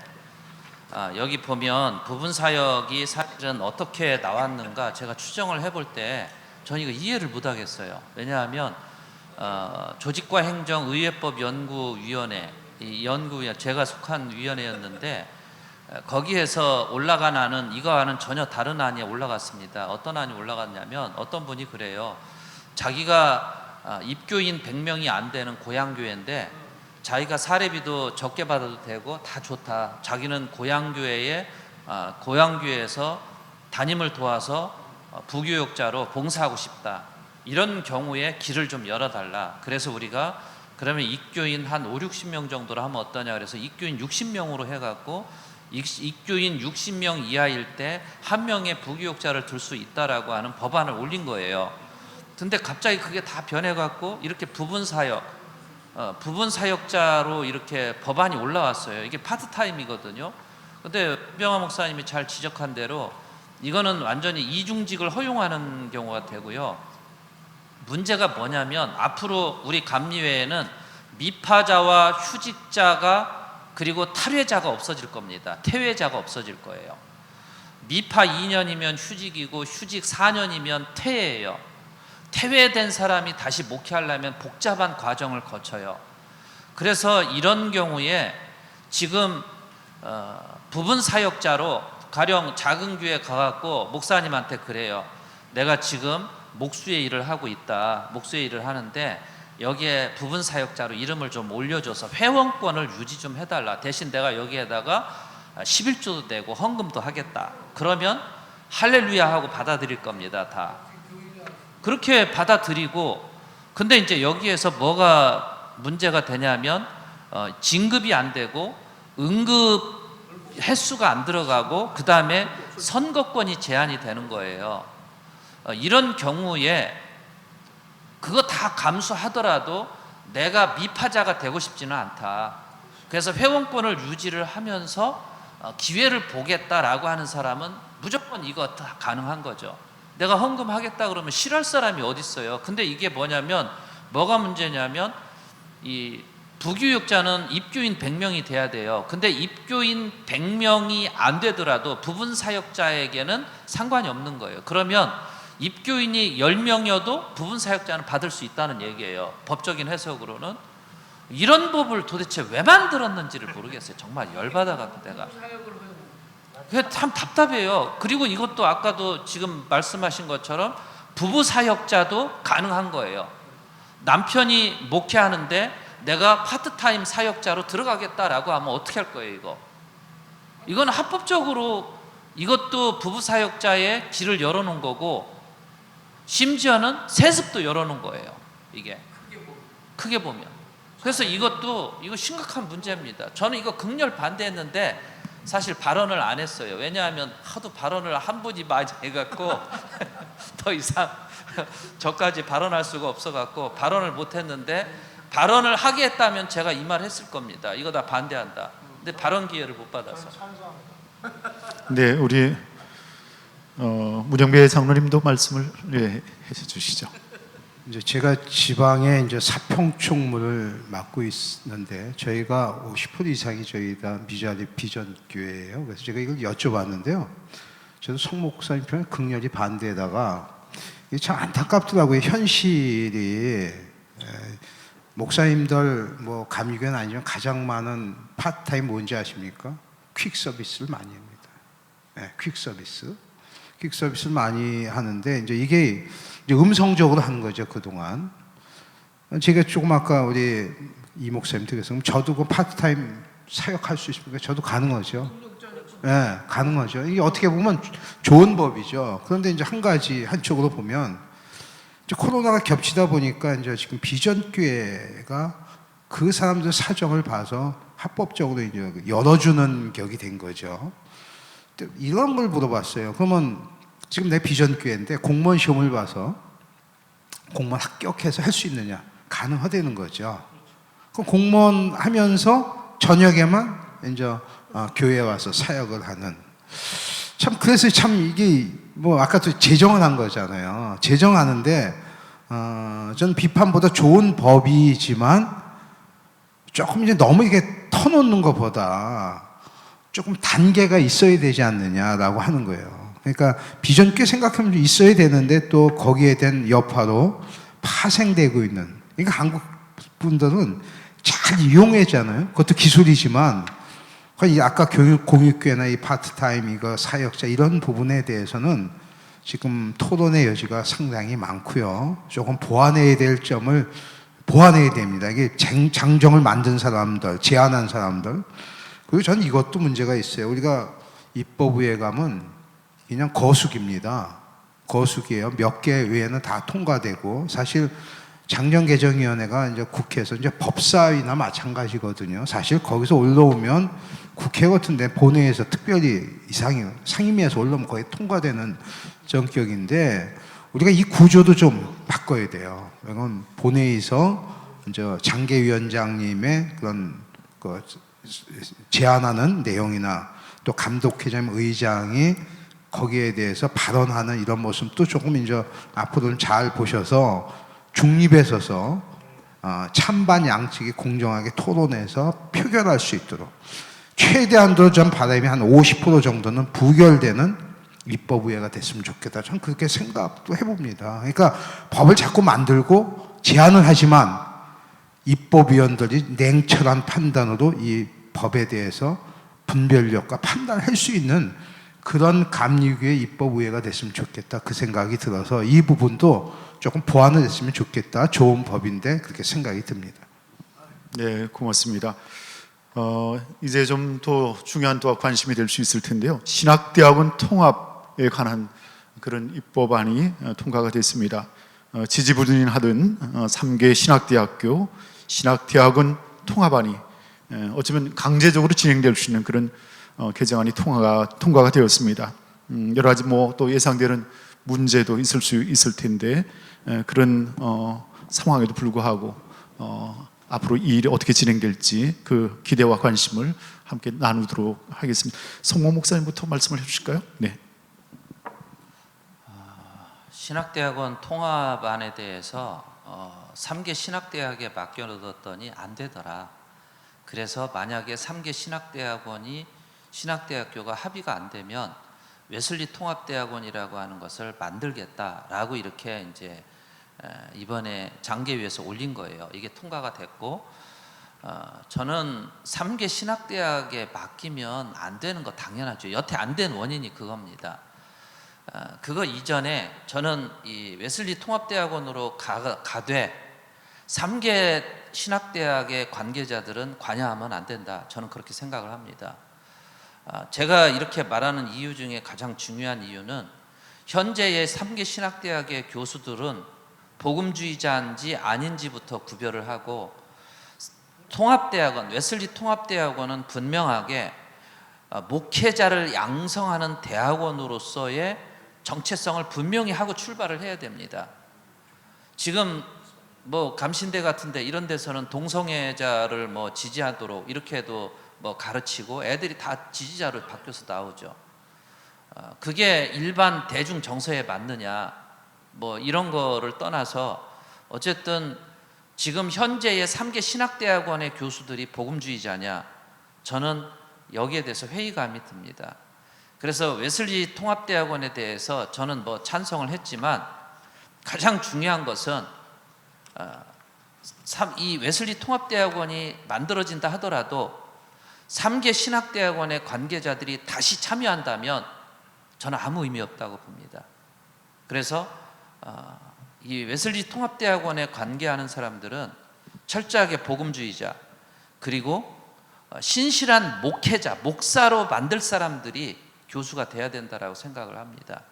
[SPEAKER 5] 여기 보면 부분 사역이 사실은 어떻게 나왔는가 제가 추정을 해볼 때 저는 이거 이해를 못하겠어요. 왜냐하면 조직과 행정 의회법 연구위원회, 이 연구위원 제가 속한 위원회였는데 거기에서 올라간 안은 이거와는 전혀 다른 안이 올라갔습니다. 어떤 안이 올라갔냐면 어떤 분이 그래요. 자기가 입교인 100명이 안 되는 고향교회인데 자기가 사례비도 적게 받아도 되고 다 좋다. 자기는 고향교회에서 담임을 도와서 부교육자로 봉사하고 싶다. 이런 경우에 길을 좀 열어달라. 그래서 우리가 그러면 입교인 한 5, 60명 정도로 하면 어떠냐 그래서 입교인 60명으로 해갖고 입교인 60명 이하일 때 한 명의 부교육자를 둘 수 있다라고 하는 법안을 올린 거예요. 근데 갑자기 그게 다 변해갖고 이렇게 부분 사역자로 이렇게 법안이 올라왔어요. 이게 파트타임이거든요. 근데 변병환 목사님이 잘 지적한 대로 이거는 완전히 이중직을 허용하는 경우가 되고요. 문제가 뭐냐면 앞으로 우리 감리회에는 미파자와 휴직자가 그리고 탈회자가 없어질 겁니다. 퇴회자가 없어질 거예요. 미파 2년이면 휴직이고 휴직 4년이면 퇴회예요. 퇴회된 사람이 다시 목회하려면 복잡한 과정을 거쳐요. 그래서 이런 경우에 지금 부분 사역자로 가령 작은 교회 가갖고 목사님한테 그래요. 내가 지금 목수의 일을 하고 있다. 목수의 일을 하는데 여기에 부분 사역자로 이름을 좀 올려줘서 회원권을 유지 좀 해달라. 대신 내가 여기에다가 11조도 내고 헌금도 하겠다. 그러면 할렐루야 하고 받아들일 겁니다. 다. 그렇게 받아들이고, 근데 이제 여기에서 뭐가 문제가 되냐면 진급이 안 되고 응급 횟수가 안 들어가고 그 다음에 선거권이 제한이 되는 거예요. 이런 경우에 그거 다 감수하더라도 내가 미파자가 되고 싶지는 않다. 그래서 회원권을 유지를 하면서 기회를 보겠다라고 하는 사람은 무조건 이거 다 가능한 거죠. 내가 헌금하겠다 그러면 싫어할 사람이 어디 있어요. 근데 이게 뭐냐면 뭐가 문제냐면 이 부교육자는 입교인 100명이 돼야 돼요. 근데 입교인 100명이 안 되더라도 부분 사역자에게는 상관이 없는 거예요. 그러면 입교인이 10명이어도 부분 사역자는 받을 수 있다는 얘기예요. 법적인 해석으로는. 이런 법을 도대체 왜 만들었는지를 모르겠어요. 정말 열받아갖고 내가. 그게 참 답답해요. 그리고 이것도 아까도 지금 말씀하신 것처럼 부부 사역자도 가능한 거예요. 남편이 목회하는데 내가 파트타임 사역자로 들어가겠다라고 하면 어떻게 할 거예요, 이거? 이건 합법적으로 이것도 부부 사역자의 길을 열어놓은 거고 심지어는 세습도 열어놓은 거예요, 이게. 크게 보면. 그래서 이거 심각한 문제입니다. 저는 이거 극렬 반대했는데 사실 발언을 안 했어요. 왜냐하면 하도 발언을 한 분이 많이 해갖고 더 이상 저까지 발언할 수가 없어갖고 발언을 못했는데 발언을 하게 했다면 제가 이 말 했을 겁니다. 이거 다 반대한다. 근데 발언 기회를 못 받아서.
[SPEAKER 1] 네, 우리 문영배 장로님도 말씀을 해주시죠.
[SPEAKER 2] 이제 제가 지방에 이제 사평총무를 맡고 있는데 저희가 50% 이상이 저희가 미자리 비전 교회예요. 그래서 제가 이걸 여쭤봤는데요. 저도 송 목사님 편에 극렬히 반대에다가 이게 참 안타깝더라고요. 현실이 목사님들 뭐 감리교회는 아니지만 가장 많은 파트타임 뭔지 아십니까? 퀵 서비스를 많이 합니다. 네, 퀵 서비스를 많이 하는데 이제 이게 이제 음성적으로 하는 거죠, 그동안. 제가 조금 아까 우리 이 목사님한테 그래서 저도 그 파트타임 사역할 수 있습니까? 저도 가능하죠. 네, 가능하죠. 이게 어떻게 보면 좋은 법이죠. 그런데 이제 한쪽으로 보면 이제 코로나가 겹치다 보니까 이제 지금 비전교회가 그 사람들 사정을 봐서 합법적으로 이제 열어주는 격이 된 거죠. 이런 걸 물어봤어요. 그러면 지금 내 비전교회인데 공무원 시험을 봐서 공무원 합격해서 할 수 있느냐? 가능하다는 거죠. 그럼 공무원 하면서 저녁에만 이제 교회에 와서 사역을 하는. 참 그래서 참 이게 뭐 아까도 제정을 한 거잖아요. 제정하는데 저는 비판보다 좋은 법이지만 조금 이제 너무 이게 터놓는 것보다 조금 단계가 있어야 되지 않느냐라고 하는 거예요. 그러니까 비전교 생각하면 있어야 되는데 또 거기에 대한 여파로 파생되고 있는. 그러니까 한국 분들은 잘 이용했잖아요. 그것도 기술이지만 아까 공익교회나 이 파트타임 이거 사역자 이런 부분에 대해서는 지금 토론의 여지가 상당히 많고요. 조금 보완해야 될 점을 보완해야 됩니다. 이게 장정을 만든 사람들, 제안한 사람들. 그리고 저는 이것도 문제가 있어요. 우리가 입법부에 가면 그냥 거수기입니다. 거수기예요. 몇 개 외에는 다 통과되고, 사실 장정개정위원회가 이제 국회에서 이제 법사위나 마찬가지거든요. 사실 거기서 올라오면 국회 같은데 본회의에서 특별히 상임위에서 올라오면 거의 통과되는 성격인데, 우리가 이 구조도 좀 바꿔야 돼요. 이건 본회의에서 이제 장개위원장님의 그런 제안하는 내용이나 또 감독회장 의장이 거기에 대해서 발언하는 이런 모습도 조금 이제 앞으로는 잘 보셔서 중립에 서서 찬반 양측이 공정하게 토론해서 표결할 수 있도록 최대한도 전 바람이 한 50% 정도는 부결되는 입법의회가 됐으면 좋겠다. 저는 그렇게 생각도 해봅니다. 그러니까 법을 자꾸 만들고 제안을 하지만 입법위원들이 냉철한 판단으로 이 법에 대해서 분별력과 판단을 할 수 있는 그런 감리교의 입법의회가 됐으면 좋겠다. 그 생각이 들어서 이 부분도 조금 보완을 했으면 좋겠다. 좋은 법인데 그렇게 생각이 듭니다.
[SPEAKER 1] 네, 고맙습니다. 이제 좀 더 중요한 또 관심이 될 수 있을 텐데요. 신학대학원 통합에 관한 그런 입법안이 통과가 됐습니다. 지지부진하던 3개 신학대학교, 신학대학원 통합안이 어쩌면 강제적으로 진행될 수 있는 그런 개정안이 통과가 되었습니다. 여러 가지 뭐 또 예상되는 문제도 있을 수 있을 텐데 그런 상황에도 불구하고 앞으로 이 일이 어떻게 진행될지 그 기대와 관심을 함께 나누도록 하겠습니다. 송모 목사님부터 말씀을 해주실까요? 네.
[SPEAKER 5] 신학대학원 통합안에 대해서 3개 신학대학에 맡겨놓았더니 안 되더라. 그래서 만약에 3개 신학대학교가 합의가 안 되면 웨슬리 통합대학원이라고 하는 것을 만들겠다라고 이렇게 이제 이번에 장개위에서 올린 거예요. 이게 통과가 됐고, 저는 3개 신학대학에 맡기면 안 되는 거 당연하죠. 여태 안 된 원인이 그겁니다. 그거 이전에 저는 이 웨슬리 통합대학원으로 가되 3개 신학대학의 관계자들은 관여하면 안 된다. 저는 그렇게 생각을 합니다. 제가 이렇게 말하는 이유 중에 가장 중요한 이유는 현재의 3개 신학대학의 교수들은 복음주의자인지 아닌지부터 구별을 하고, 통합대학원, 웨슬리 통합대학원은 분명하게 목회자를 양성하는 대학원으로서의 정체성을 분명히 하고 출발을 해야 됩니다. 지금 뭐 감신대 같은데 이런 데서는 동성애자를 뭐 지지하도록 이렇게 해도 뭐 가르치고 애들이 다 지지자로 바뀌어서 나오죠. 그게 일반 대중 정서에 맞느냐 뭐 이런 거를 떠나서 어쨌든 지금 현재의 3개 신학대학원의 교수들이 복음주의자냐, 저는 여기에 대해서 회의감이 듭니다. 그래서 웨슬리 통합대학원에 대해서 저는 뭐 찬성을 했지만 가장 중요한 것은 이 웨슬리 통합대학원이 만들어진다 하더라도 3개 신학대학원의 관계자들이 다시 참여한다면 저는 아무 의미 없다고 봅니다. 그래서 이 웨슬리 통합대학원에 관계하는 사람들은 철저하게 복음주의자, 그리고 신실한 목회자, 목사로 만들 사람들이 교수가 돼야 된다라고 생각을 합니다.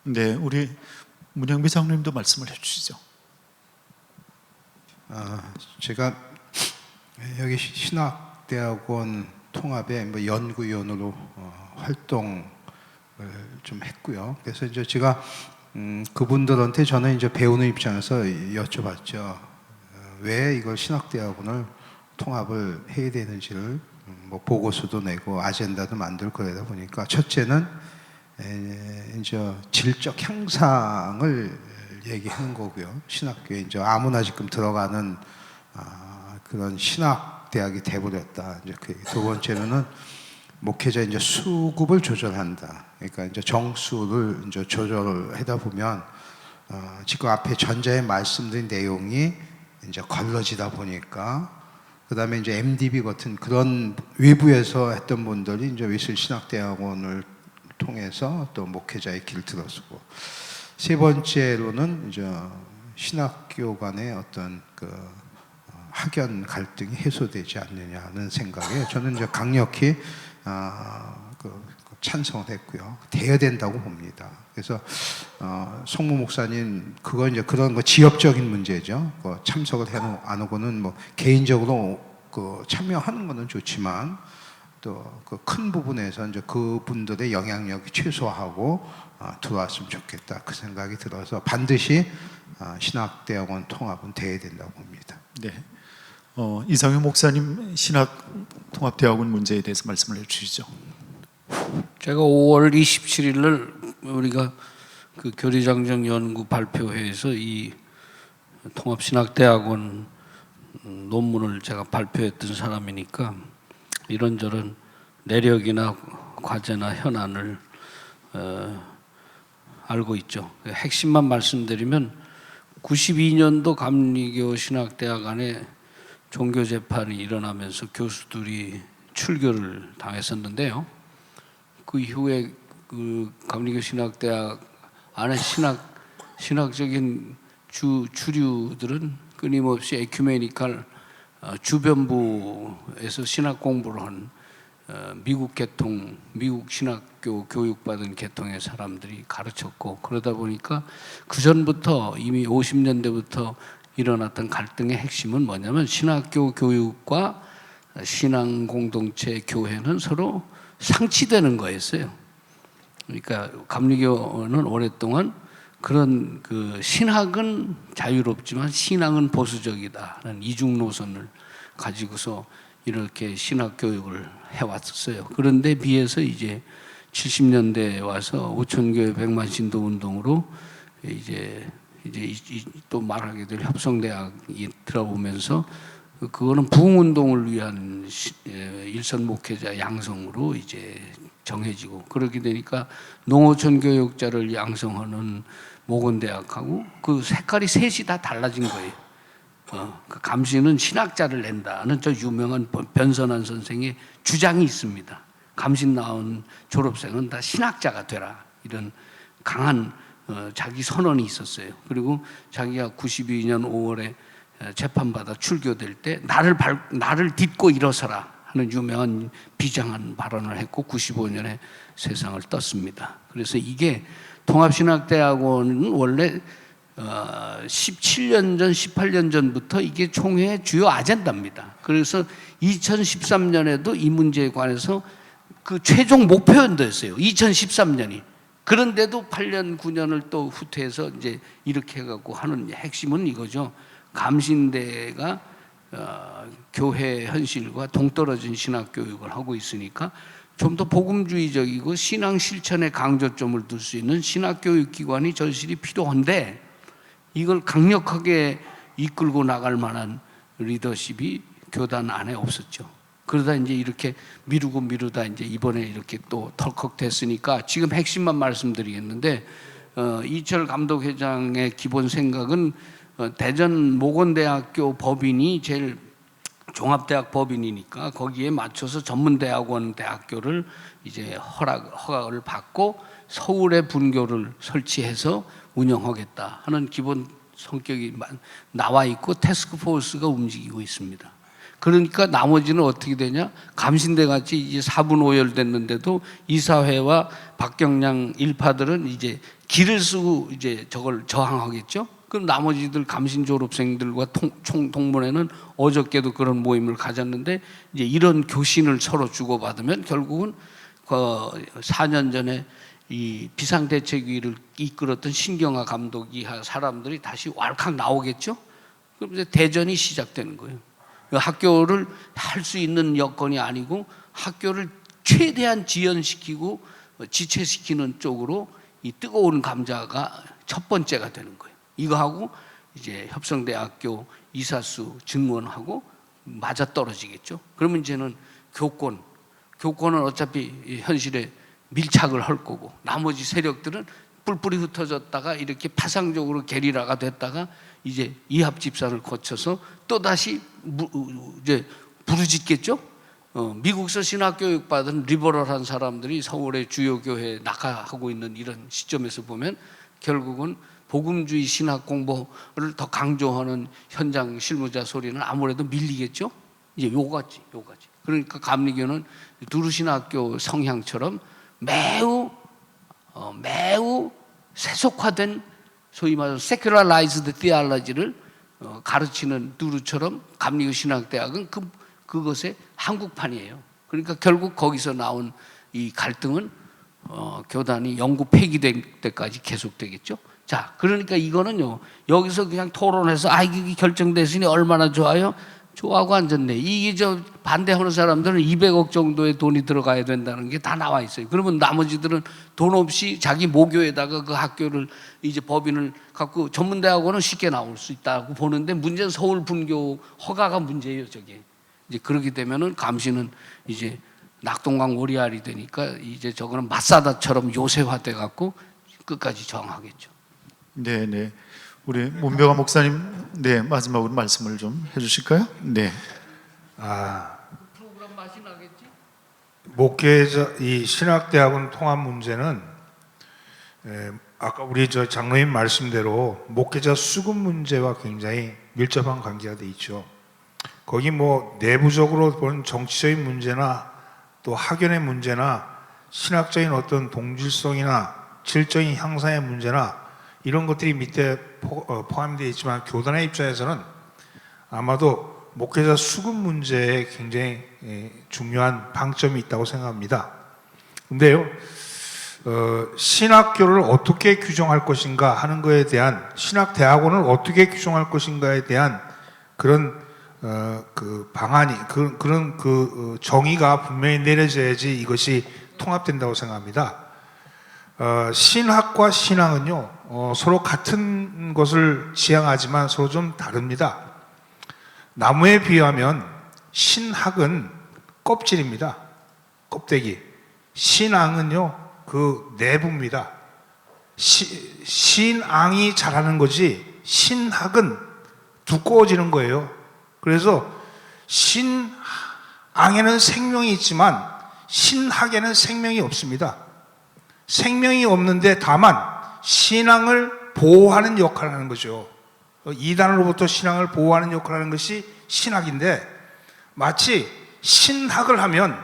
[SPEAKER 1] 네, 우리 문영배 장로님도 말씀을 해주시죠.
[SPEAKER 2] 제가 여기 신학대학원 통합의 뭐 연구위원으로 활동을 좀 했고요. 그래서 이제 제가 그분들한테 저는 이제 배우는 입장에서 여쭤봤죠. 왜 이걸 신학대학원을 통합을 해야 되는지를 뭐 보고서도 내고 아젠다도 만들고 그러다 보니까, 첫째는 이제 질적 향상을 얘기하는 거고요. 신학교에 이제 아무나 지금 들어가는 그런 신학대학이 돼버렸다. 이제 두 번째로는 목회자 이제 수급을 조절한다. 그러니까 이제 정수를 이제 조절을 하다 보면 지금 앞에 전자에 말씀드린 내용이 이제 걸러지다 보니까, 그 다음에 이제 MDB 같은 그런 외부에서 했던 분들이 이제 웨슬리 신학대학원을 통해서 또 목회자의 길을 들어서고, 세 번째로는 이제 신학교 간의 어떤 그 학연 갈등이 해소되지 않느냐는 생각에 저는 이제 강력히 찬성을 했고요. 돼야 된다고 봅니다. 그래서 송무 목사님 그거 이제 그런 거 지역적인 문제죠. 참석을 안 하고는 뭐 개인적으로 참여하는 거는 좋지만 또 그 큰 부분에서 이제 그분들의 영향력이 최소화하고 들어왔으면 좋겠다 그 생각이 들어서 반드시 신학대학원 통합은 돼야 된다고 봅니다.
[SPEAKER 1] 네. 이상현 목사님 신학통합대학원 문제에 대해서 말씀을 해주시죠.
[SPEAKER 3] 제가 5월 27일 날 우리가 그 교리장정 연구 발표회에서 이 통합신학대학원 논문을 제가 발표했던 사람이니까 이런저런 내력이나 과제나 현안을 알고 있죠. 핵심만 말씀드리면 92년도 감리교 신학대학 안에 종교 재판이 일어나면서 교수들이 출교를 당했었는데요. 그 이후에 그 감리교 신학대학 안에 신학적인 주류들은 끊임없이 에큐메니칼 주변부에서 신학 공부를 한 미국 신학교 교육받은 계통의 사람들이 가르쳤고 그러다 보니까 그 전부터 이미 50년대부터 일어났던 갈등의 핵심은 뭐냐면 신학교 교육과 신앙 공동체 교회는 서로 상치되는 거였어요. 그러니까 감리교는 오랫동안 그런 그 신학은 자유롭지만 신앙은 보수적이다라는 이중 노선을 가지고서 이렇게 신학 교육을 해왔었어요. 그런데 비해서 이제 70년대에 와서 오천교회 백만 신도 운동으로 이제 또 말하게 될 협성대학이 들어오면서 그거는 부흥운동을 위한 일선 목회자 양성으로 이제 정해지고 그렇게 되니까 농어촌 교육자를 양성하는 모건대학하고 그 색깔이 셋이 다 달라진 거예요. 그 감시는 신학자를 낸다는 저 유명한 변선한 선생의 주장이 있습니다. 감신 나온 졸업생은 다 신학자가 되라 이런 강한 자기 선언이 있었어요. 그리고 자기가 92년 5월에 재판받아 출교될 때 나를 딛고 일어서라 하는 유명한 비장한 발언을 했고 95년에 세상을 떴습니다. 그래서 이게 통합신학대학원은 원래 17년 전, 18년 전부터 이게 총회의 주요 아젠다입니다. 그래서 2013년에도 이 문제에 관해서 그 최종 목표였어요. 2013년이. 그런데도 8년, 9년을 또 후퇴해서 이제 이렇게 해갖고 하는 핵심은 이거죠. 감신대가 교회 현실과 동떨어진 신학 교육을 하고 있으니까 좀 더 복음주의적이고 신앙 실천에 강조점을 둘 수 있는 신학 교육 기관이 절실히 필요한데 이걸 강력하게 이끌고 나갈 만한 리더십이 교단 안에 없었죠. 그러다 이제 이렇게 미루다 이제 이번에 이렇게 또 덜컥 됐으니까 지금 핵심만 말씀드리겠는데 이철 감독회장의 기본 생각은 대전 모건대학교 법인이 제일 종합대학 법인이니까 거기에 맞춰서 전문대학원 대학교를 이제 허가를 받고 서울에 분교를 설치해서 운영하겠다 하는 기본 성격이 나와 있고 태스크포스가 움직이고 있습니다. 그러니까 나머지는 어떻게 되냐? 감신대 같이 이제 4분 5열 됐는데도 이사회와 박경량 일파들은 이제 길을 쓰고 이제 저걸 저항하겠죠? 그럼 나머지들 감신 졸업생들과 동문회는 어저께도 그런 모임을 가졌는데 이제 이런 교신을 서로 주고받으면 결국은 4년 전에 이 비상대책위를 이끌었던 신경화 감독이 한 사람들이 다시 왈칵 나오겠죠? 그럼 이제 대전이 시작되는 거예요. 학교를 할 수 있는 여건이 아니고 학교를 최대한 지연시키고 지체시키는 쪽으로 이 뜨거운 감자가 첫 번째가 되는 거예요. 이거하고 이제 협성대학교 이사수 증원하고 맞아 떨어지겠죠. 그러면 이제는 교권은 어차피 현실에 밀착을 할 거고 나머지 세력들은 뿔뿔이 흩어졌다가 이렇게 파상적으로 게리라가 됐다가 이제 이합집산을 거쳐서 또 다시 이제 부르짖겠죠. 미국서 신학교육 받은 리버럴한 사람들이 서울의 주요 교회에 낙하하고 있는 이런 시점에서 보면 결국은 복음주의 신학 공부를 더 강조하는 현장 실무자 소리는 아무래도 밀리겠죠. 이제 요가지. 그러니까 감리교는 두루신학교 성향처럼 매우 세속화된 소위 말해서 secularize theology를 가르치는 두루처럼 감리교 신학대학은 그것의 한국판이에요. 그러니까 결국 거기서 나온 이 갈등은 교단이 영구 폐기될 때까지 계속되겠죠. 자, 그러니까 이거는요, 여기서 그냥 토론해서 이게 결정됐으니 얼마나 좋아요? 좋아하고 앉았네. 이게 반대하는 사람들은 200억 정도의 돈이 들어가야 된다는 게 다 나와 있어요. 그러면 나머지들은 돈 없이 자기 모교에다가 그 학교를 이제 법인을 갖고 전문대학원은 쉽게 나올 수 있다고 보는데 문제는 서울 분교 허가가 문제예요, 저게. 이제 그렇게 되면은 감시는 이제 낙동강 오리알이 되니까 이제 저거는 마사다처럼 요새화돼 갖고 끝까지 저항하겠죠.
[SPEAKER 1] 네. 우리 문병환 목사님, 네, 마지막으로 말씀을 좀 해주실까요? 네.
[SPEAKER 3] 프로그램 맛이 나겠지?
[SPEAKER 4] 목회자 이 신학대학원 통합 문제는 아까 우리 장로님 말씀대로 목회자 수급 문제와 굉장히 밀접한 관계가 돼 있죠. 거기 뭐 내부적으로 보는 정치적인 문제나 또 학연의 문제나 신학적인 어떤 동질성이나 질적인 향상의 문제나 이런 것들이 밑에 포함되어 있지만 교단의 입장에서는 아마도 목회자 수급 문제에 굉장히 중요한 방점이 있다고 생각합니다. 근데요, 신학교를 어떻게 규정할 것인가 하는 것에 대한, 신학대학원을 어떻게 규정할 것인가에 대한 그런 그 방안이, 그런 정의가 분명히 내려져야지 이것이 통합된다고 생각합니다. 신학과 신앙은요, 서로 같은 것을 지향하지만 서로 좀 다릅니다. 나무에 비유하면 신학은 껍질입니다. 껍데기. 신앙은요, 그 내부입니다. 신앙이 자라는 거지 신학은 두꺼워지는 거예요. 그래서 신앙에는 생명이 있지만 신학에는 생명이 없습니다. 생명이 없는데 다만 신앙을 보호하는 역할을 하는 거죠. 이단으로부터 신앙을 보호하는 역할을 하는 것이 신학인데, 마치 신학을 하면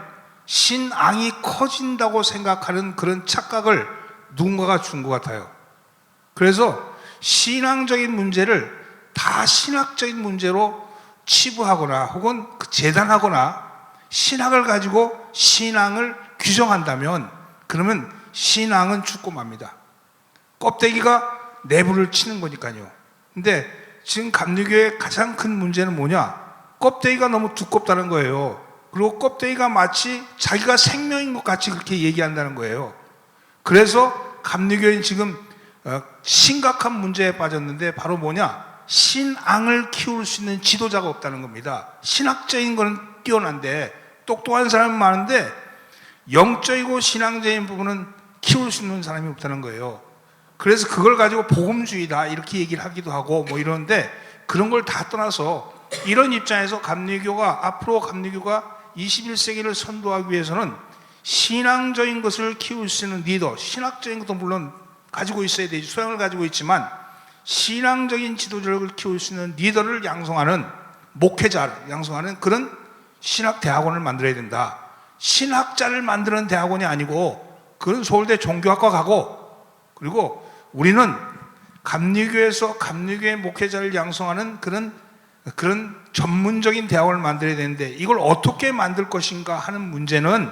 [SPEAKER 4] 신앙이 커진다고 생각하는 그런 착각을 누군가가 준 것 같아요. 그래서 신앙적인 문제를 다 신학적인 문제로 치부하거나 혹은 재단하거나 신학을 가지고 신앙을 규정한다면 그러면 신앙은 죽고 맙니다. 껍데기가 내부를 치는 거니까요. 근데 지금 감리교의 가장 큰 문제는 뭐냐? 껍데기가 너무 두껍다는 거예요. 그리고 껍데기가 마치 자기가 생명인 것 같이 그렇게 얘기한다는 거예요. 그래서 감리교는 지금 심각한 문제에 빠졌는데 바로 뭐냐? 신앙을 키울 수 있는 지도자가 없다는 겁니다. 신학적인 거는 뛰어난데 똑똑한 사람은 많은데 영적이고 신앙적인 부분은 키울 수 있는 사람이 없다는 거예요. 그래서 그걸 가지고 복음주의다 이렇게 얘기를 하기도 하고 뭐 이러는데, 그런 걸 다 떠나서 이런 입장에서 감리교가, 앞으로 감리교가 21세기를 선도하기 위해서는 신앙적인 것을 키울 수 있는 리더, 신학적인 것도 물론 가지고 있어야 되지, 소양을 가지고 있지만 신앙적인 지도자를 키울 수 있는 리더를 양성하는, 목회자를 양성하는 그런 신학대학원을 만들어야 된다. 신학자를 만드는 대학원이 아니고 그런 서울대 종교학과 가고, 그리고 우리는 감리교에서 감리교의 목회자를 양성하는 그런 전문적인 대학원을 만들어야 되는데, 이걸 어떻게 만들 것인가 하는 문제는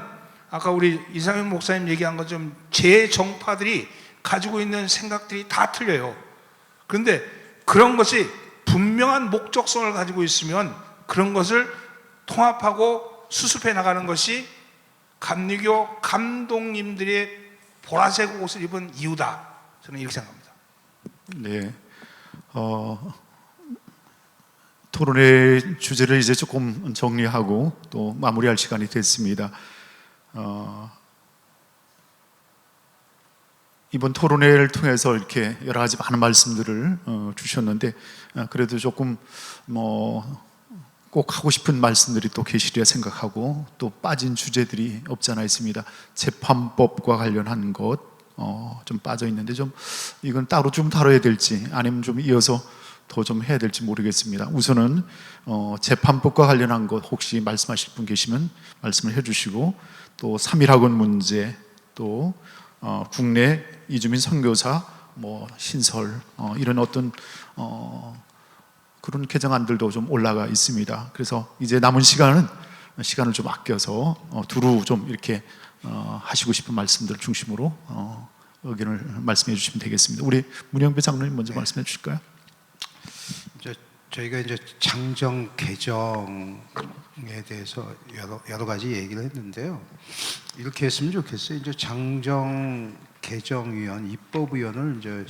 [SPEAKER 4] 아까 우리 이상현 목사님 얘기한 것처럼 재정파들이 가지고 있는 생각들이 다 틀려요. 그런데 그런 것이 분명한 목적성을 가지고 있으면 그런 것을 통합하고 수습해 나가는 것이 감리교 감독님들의 보라색 옷을 입은 이유다. 저는 이렇게 생각합니다.
[SPEAKER 1] 네. 토론의 주제를 이제 조금 정리하고 또 마무리할 시간이 됐습니다. 이번 토론회를 통해서 이렇게 여러 가지 많은 말씀들을 주셨는데, 그래도 조금 꼭 하고 싶은 말씀들이 또 계시리라 생각하고, 또 빠진 주제들이 없지 않아 있습니다. 재판법과 관련한 것, 좀 빠져 있는데 좀 이건 따로 좀 다뤄야 될지 아니면 좀 이어서 더 좀 해야 될지 모르겠습니다. 우선은 재판법과 관련한 것 혹시 말씀하실 분 계시면 말씀을 해주시고, 또 3.1학원 문제, 또 국내 이주민 선교사 뭐 신설 이런 어떤 그런 개정안들도 좀 올라가 있습니다. 그래서 이제 남은 시간을 좀 아껴서 두루 좀 이렇게 하시고 싶은 말씀들 중심으로 의견을 말씀해 주시면 되겠습니다. 우리 문영배 장로님 먼저 말씀해 주실까요?
[SPEAKER 2] 저희가 이제 장정 개정에 대해서 여러 가지 얘기를 했는데요. 이렇게 했으면 좋겠어요. 이제 장정 개정위원, 입법위원을 이제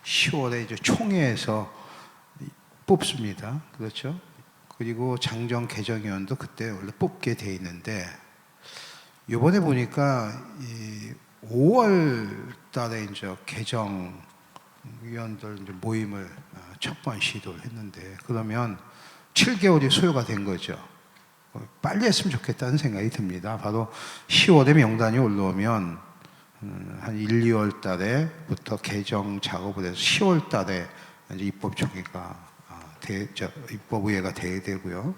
[SPEAKER 2] 10월에 이제 총회에서 뽑습니다. 그렇죠? 그리고 장정 개정위원도 그때 원래 뽑게 돼 있는데, 이번에 보니까 5월 달에 이제 개정 위원들 이제 모임을 첫 번 시도를 했는데, 그러면 7개월이 소요가 된 거죠. 빨리 했으면 좋겠다는 생각이 듭니다. 바로 10월에 명단이 올라오면 한 1, 2월 달에부터 개정 작업을 해서 10월 달에 이제 입법총회가 입법의회가 돼야 되고요.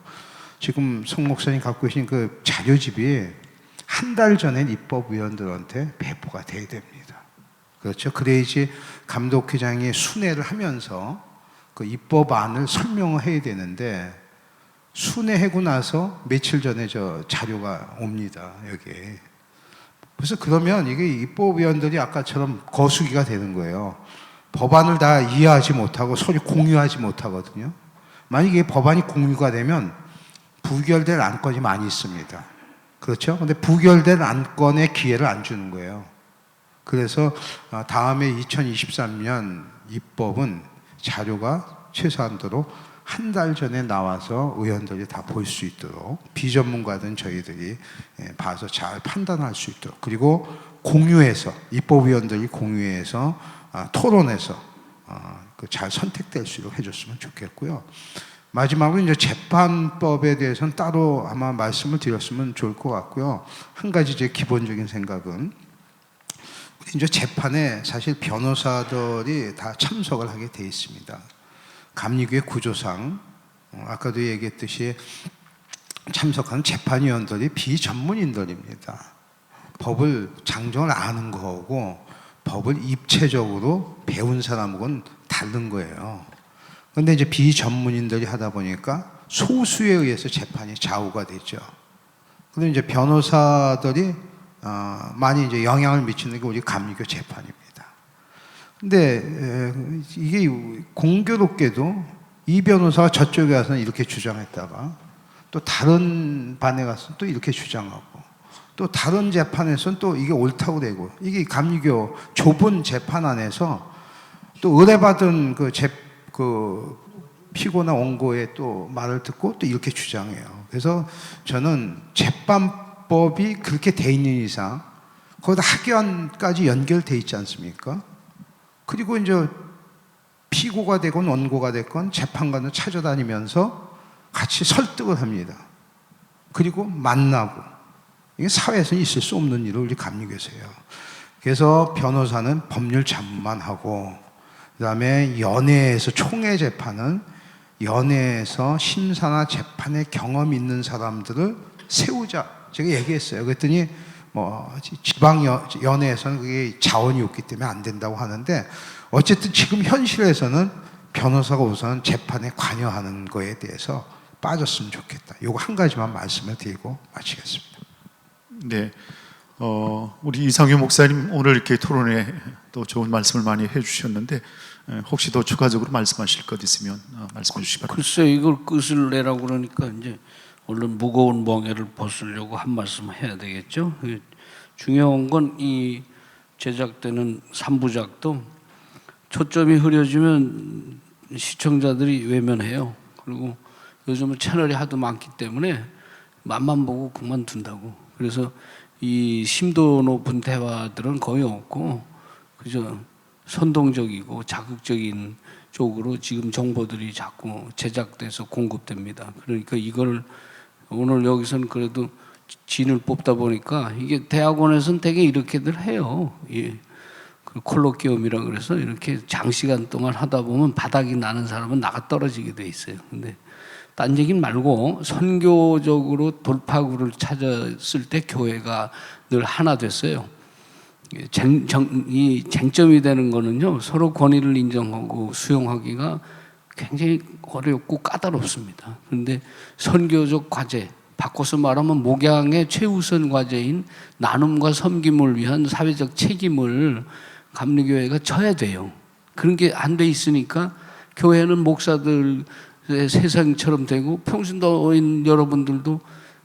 [SPEAKER 2] 지금 송 목사님 갖고 계신 그 자료집이 한 달 전에 입법위원들한테 배포가 돼야 됩니다. 그렇죠? 그래야지 감독회장이 순회를 하면서 그 입법안을 설명을 해야 되는데, 순회하고 나서 며칠 전에 저 자료가 옵니다, 여기에. 그래서 그러면 이게 입법위원들이 아까처럼 거수기가 되는 거예요. 법안을 다 이해하지 못하고 서로 공유하지 못하거든요. 만약에 법안이 공유가 되면 부결될 안건이 많이 있습니다. 그렇죠? 근데 부결될 안건에 기회를 안 주는 거예요. 그래서 다음에 2023년 입법은 자료가 최소한도로 한 달 전에 나와서 의원들이 다 볼 수 있도록, 비전문가든 저희들이 봐서 잘 판단할 수 있도록, 그리고 공유해서, 입법위원들이 공유해서 토론해서 잘 선택될 수 있도록 해줬으면 좋겠고요. 마지막으로 이제 재판법에 대해서는 따로 아마 말씀을 드렸으면 좋을 것 같고요. 한 가지 제 기본적인 생각은, 이제 재판에 사실 변호사들이 다 참석을 하게 돼 있습니다. 감리교회 구조상 아까도 얘기했듯이 참석하는 재판위원들이 비전문인들입니다. 법을 장정을 아는 거고 법을 입체적으로 배운 사람하고는 다른 거예요. 그런데 이제 비전문인들이 하다 보니까 소수에 의해서 재판이 좌우가 되죠. 그런데 이제 변호사들이 많이 이제 영향을 미치는 게 우리 감리교 재판입니다. 근데 이게 공교롭게도 이 변호사가 저쪽에 가서는 이렇게 주장했다가 또 다른 반에 가서 또 이렇게 주장하고 또 다른 재판에서는 또 이게 옳다고 되고, 이게 감리교 좁은 재판 안에서 또 의뢰받은 그 피고나 원고의 또 말을 듣고 또 이렇게 주장해요. 그래서 저는 재판법이 그렇게 돼 있는 이상 거기다 학연까지 연결돼 있지 않습니까? 그리고 이제 피고가 되건 원고가 됐건 재판관을 찾아다니면서 같이 설득을 합니다. 그리고 만나고, 이게 사회에서는 있을 수 없는 일을 우리 감리교에서 해요. 그래서 변호사는 법률 자문만 하고, 그 다음에 연회에서 총회 재판은 연회에서 심사나 재판에 경험 있는 사람들을 세우자, 제가 얘기했어요. 그랬더니 지방 연회에서는 그게 자원이 없기 때문에 안 된다고 하는데, 어쨌든 지금 현실에서는 변호사가 우선 재판에 관여하는 거에 대해서 빠졌으면 좋겠다. 요거 한 가지만 말씀을 드리고 마치겠습니다.
[SPEAKER 1] 네, 우리 이상규 목사님 오늘 이렇게 토론에 또 좋은 말씀을 많이 해주셨는데, 혹시 더 추가적으로 말씀하실 것 있으면 말씀해 주시기 바랍니다.
[SPEAKER 3] 글쎄, 이걸 끝을 내라고 그러니까 이제 얼른 무거운 멍에를 벗으려고 한 말씀 해야 되겠죠. 중요한 건 이 제작되는 3부작도 초점이 흐려지면 시청자들이 외면해요. 그리고 요즘은 채널이 하도 많기 때문에 맛만 보고 그만둔다고. 그래서 이 심도 높은 대화들은 거의 없고 그저 선동적이고 자극적인 쪽으로 지금 정보들이 자꾸 제작돼서 공급됩니다. 그러니까 이걸 오늘 여기서는 그래도 진을 뽑다 보니까 이게 대학원에서는 되게 이렇게들 해요. 예. 그 콜로키움이라 그래서 이렇게 장시간 동안 하다 보면 바닥이 나는 사람은 나가 떨어지게 돼 있어요. 근데 딴 얘기 말고 선교적으로 돌파구를 찾았을 때 교회가 늘 하나 됐어요. 이 쟁점이 되는 거는요, 서로 권위를 인정하고 수용하기가 굉장히 어렵고 까다롭습니다. 그런데 선교적 과제, 바꿔서 말하면 목양의 최우선 과제인 나눔과 섬김을 위한 사회적 책임을 감리교회가 져야 돼요. 그런 게 안 돼 있으니까 교회는 목사들의 세상처럼 되고 평신도인 여러분들도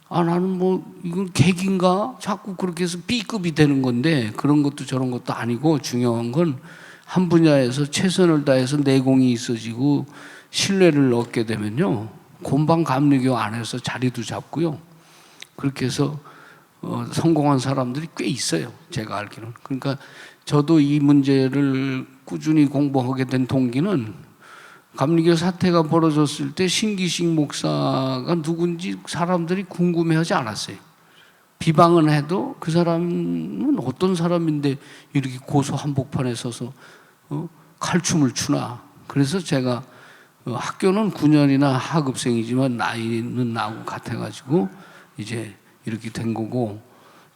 [SPEAKER 3] 나는 뭐 이건 계기인가? 자꾸 그렇게 해서 B급이 되는 건데 그런 것도 저런 것도 아니고 중요한 건 한 분야에서 최선을 다해서 내공이 있어지고 신뢰를 얻게 되면요, 곤방 감리교 안에서 자리도 잡고요. 그렇게 해서 성공한 사람들이 꽤 있어요. 제가 알기로는. 그러니까 저도 이 문제를 꾸준히 공부하게 된 동기는 감리교 사태가 벌어졌을 때 신기식 목사가 누군지 사람들이 궁금해하지 않았어요. 비방은 해도 그 사람은 어떤 사람인데 이렇게 고소 한복판에 서서 칼춤을 추나. 그래서 제가 학교는 9년이나 하급생이지만 나이는 나하고 같아가지고 이제 이렇게 된 거고,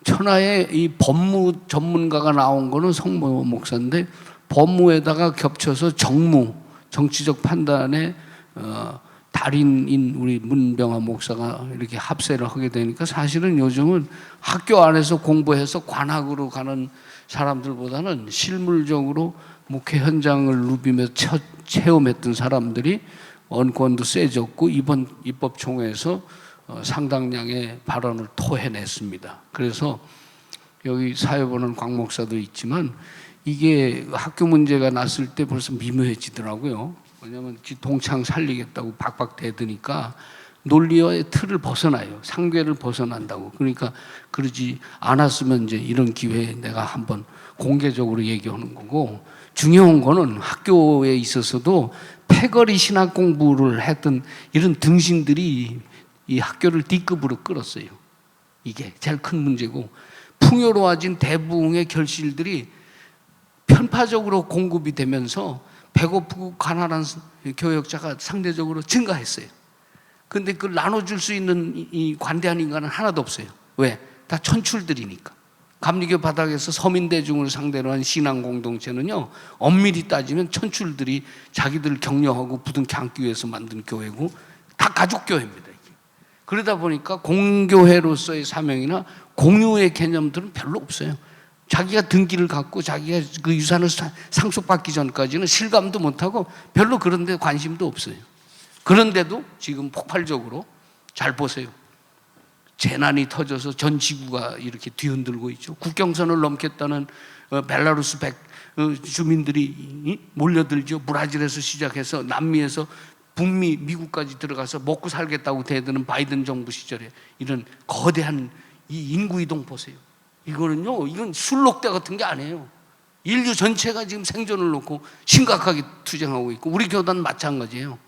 [SPEAKER 3] 천하에 이 법무 전문가가 나온 거는 성모 목사인데 법무에다가 겹쳐서 정무, 정치적 판단에 달인인 우리 문병하 목사가 이렇게 합세를 하게 되니까 사실은 요즘은 학교 안에서 공부해서 관학으로 가는 사람들보다는 실물적으로 목회 현장을 누비며 체험했던 사람들이 언권도 세졌고 이번 입법총회에서 상당량의 발언을 토해냈습니다. 그래서 여기 사회 보는 곽 목사도 있지만 이게 학교 문제가 났을 때 벌써 미묘해지더라고요. 왜냐하면 동창 살리겠다고 박박 대드니까 논리와의 틀을 벗어나요. 상궤를 벗어난다고. 그러니까 그러지 않았으면 이제 이런 기회에 내가 한번 공개적으로 얘기하는 거고, 중요한 거는 학교에 있어서도 패거리 신학 공부를 했던 이런 등신들이 이 학교를 D급으로 끌었어요. 이게 제일 큰 문제고, 풍요로워진 대부흥의 결실들이 편파적으로 공급이 되면서 배고프고 가난한 교역자가 상대적으로 증가했어요. 근데 그걸 나눠줄 수 있는 이 관대한 인간은 하나도 없어요. 왜? 다 천출들이니까. 감리교 바닥에서 서민대중을 상대로 한 신앙 공동체는요, 엄밀히 따지면 천출들이 자기들 격려하고 부둥켜 안기 위해서 만든 교회고 다 가족교회입니다. 이게. 그러다 보니까 공교회로서의 사명이나 공유의 개념들은 별로 없어요. 자기가 등기를 갖고 자기가 그 유산을 상속받기 전까지는 실감도 못하고 별로 그런 데 관심도 없어요. 그런데도 지금 폭발적으로, 잘 보세요, 재난이 터져서 전 지구가 이렇게 뒤흔들고 있죠. 국경선을 넘겠다는 벨라루스 주민들이 몰려들죠. 브라질에서 시작해서 남미에서 북미, 미국까지 들어가서 먹고 살겠다고 대드는 바이든 정부 시절에 이런 거대한 이 인구 이동 보세요. 이거는요, 이건 술록대 같은 게 아니에요. 인류 전체가 지금 생존을 놓고 심각하게 투쟁하고 있고 우리 교단 마찬가지예요.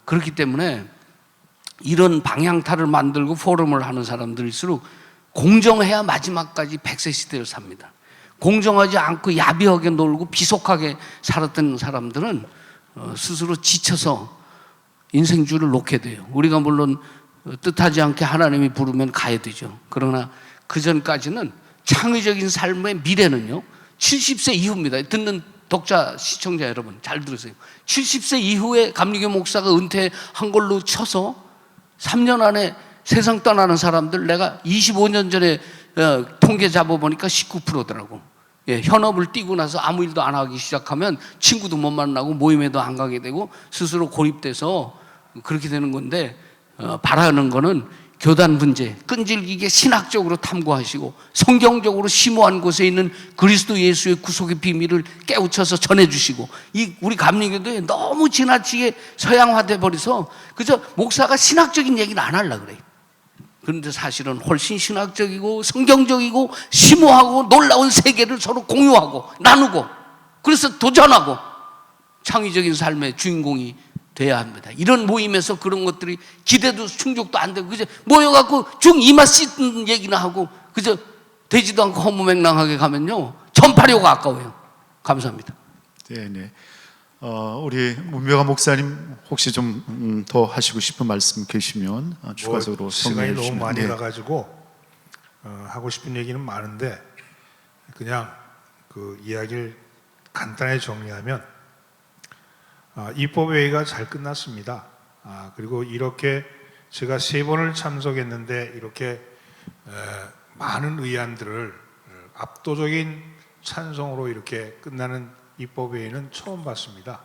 [SPEAKER 3] 그렇기 때문에 이런 방향타를 만들고 포럼을 하는 사람들일수록 공정해야 마지막까지 100세 시대를 삽니다. 공정하지 않고 야비하게 놀고 비속하게 살았던 사람들은 스스로 지쳐서 인생줄을 놓게 돼요. 우리가 물론 뜻하지 않게 하나님이 부르면 가야 되죠. 그러나 그 전까지는 창의적인 삶의 미래는요, 70세 이후입니다. 듣는 독자, 시청자 여러분 잘 들으세요. 70세 이후에 감리교 목사가 은퇴한 걸로 쳐서 3년 안에 세상 떠나는 사람들, 내가 25년 전에 통계 잡아보니까 19%더라고. 예, 현업을 띄고 나서 아무 일도 안 하기 시작하면 친구도 못 만나고 모임에도 안 가게 되고 스스로 고립돼서 그렇게 되는 건데, 바라는 거는 교단 문제 끈질기게 신학적으로 탐구하시고 성경적으로 심오한 곳에 있는 그리스도 예수의 구속의 비밀을 깨우쳐서 전해주시고, 이 우리 감리교도 너무 지나치게 서양화돼 버려서 그저 목사가 신학적인 얘기는 안 하려고 그래요. 그런데 사실은 훨씬 신학적이고 성경적이고 심오하고 놀라운 세계를 서로 공유하고 나누고, 그래서 도전하고 창의적인 삶의 주인공이 돼야 합니다. 이런 모임에서 그런 것들이 기대도 충족도 안 되고 그저 모여갖고 중 이마 씻는 얘기나 하고 그저 되지도 않고 허무맹랑하게 가면요, 전파료가 아까워요. 감사합니다.
[SPEAKER 1] 네. 우리 문명아 목사님 혹시 좀 더 하시고 싶은 말씀 계시면 추가적으로
[SPEAKER 4] 뭐 시간이
[SPEAKER 1] 정리해
[SPEAKER 4] 너무
[SPEAKER 1] 주시면.
[SPEAKER 4] 많이
[SPEAKER 1] 네.
[SPEAKER 4] 나가지고 하고 싶은 얘기는 많은데 그냥 그 이야기를 간단히 정리하면 입법회의가 잘 끝났습니다. 그리고 이렇게 제가 3번을 참석했는데 이렇게 많은 의안들을 압도적인 찬성으로 이렇게 끝나는 입법회의는 처음 봤습니다.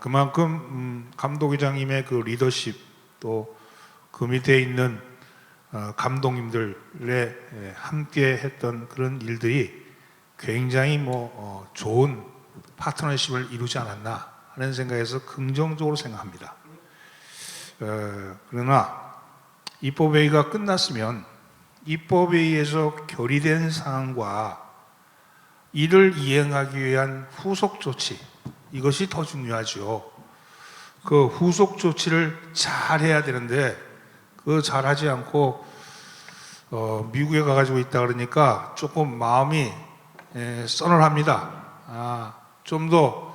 [SPEAKER 4] 그만큼 감독의장님의 그 리더십 또 그 밑에 있는 감독님들의 함께 했던 그런 일들이 굉장히 좋은 파트너십을 이루지 않았나 하는 생각에서 긍정적으로 생각합니다. 그러나 입법회의가 끝났으면 입법회의에서 결의된 사항과 이를 이행하기 위한 후속 조치, 이것이 더 중요하죠. 그 후속 조치를 잘 해야 되는데 그 잘하지 않고 미국에 가가지고 있다 그러니까 조금 마음이 서늘합니다. 좀 더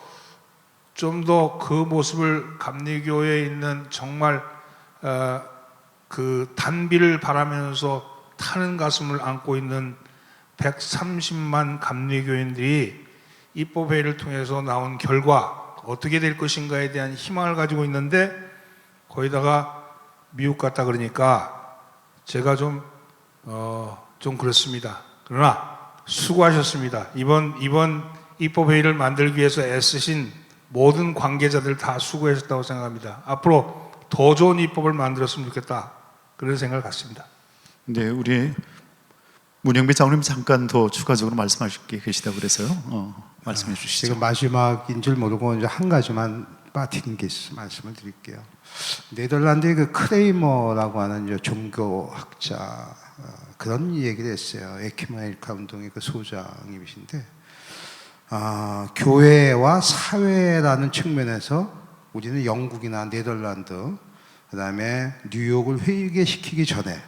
[SPEAKER 4] 그 모습을 감리교회에 있는 정말 그 단비를 바라면서 타는 가슴을 안고 있는 130만 감리교인들이 입법회의를 통해서 나온 결과 어떻게 될 것인가에 대한 희망을 가지고 있는데 거기다가 미국 갔다 그러니까 제가 좀 그렇습니다. 그러나 수고하셨습니다. 이번 입법회의를 만들기 위해서 애쓰신 모든 관계자들 다 수고하셨다고 생각합니다. 앞으로 더 좋은 입법을 만들었으면 좋겠다. 그런 생각을 갖습니다.
[SPEAKER 1] 네, 우리 문영배 장로님 잠깐 더 추가적으로 말씀하실 게 계시다 그래서요. 말씀해 주시죠.
[SPEAKER 2] 지금 마지막인 줄 모르고 이제 한 가지만 빠뜨린 게 있어서 말씀을 드릴게요. 네덜란드의 그 크레이머라고 하는 이제 종교학자 그런 얘기를 했어요. 에큐메니카 운동의 그 소장님이신데 교회와 사회라는 측면에서 우리는 영국이나 네덜란드 그다음에 뉴욕을 회개시키기 전에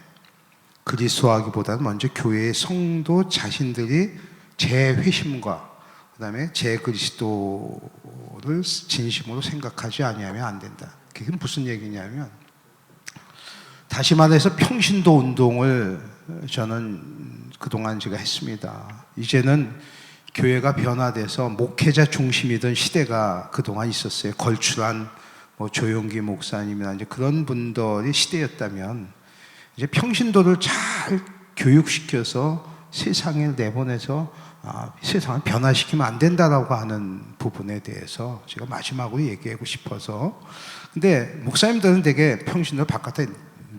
[SPEAKER 2] 그리스도하기보다는 먼저 교회의 성도 자신들이 재회심과 그다음에 재그리스도를 진심으로 생각하지 아니하면 안 된다. 그게 무슨 얘기냐면 다시 말해서 평신도 운동을 저는 그동안 제가 했습니다. 이제는 교회가 변화돼서 목회자 중심이던 시대가 그동안 있었어요. 걸출한 조용기 목사님이나 이제 그런 분들이 시대였다면 이제 평신도를 잘 교육시켜서 세상에 내보내서 세상을 변화시키면 안 된다라고 하는 부분에 대해서 제가 마지막으로 얘기하고 싶어서 근데 목사님들은 되게 평신도 바깥에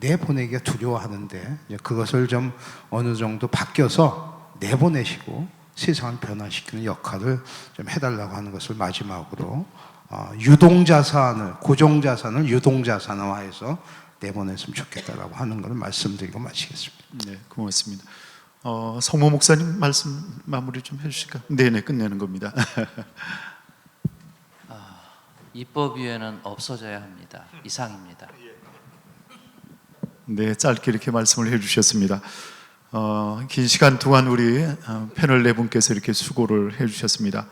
[SPEAKER 2] 내보내기가 두려워하는데 이제 그것을 좀 어느 정도 바뀌어서 내보내시고 세상을 변화시키는 역할을 좀 해달라고 하는 것을 마지막으로 유동자산을 고정자산을 유동자산화해서 내보냈으면 좋겠다라고 하는 것을 말씀드리고 마치겠습니다.
[SPEAKER 1] 네, 고맙습니다. 성모 목사님 말씀 마무리 좀 해주실까요? 네네, 끝내는 겁니다.
[SPEAKER 5] 입법위원회는 없어져야 합니다. 이상입니다.
[SPEAKER 1] 네, 짧게 이렇게 말씀을 해주셨습니다. 긴 시간 동안 우리 패널 네 분께서 이렇게 수고를 해주셨습니다.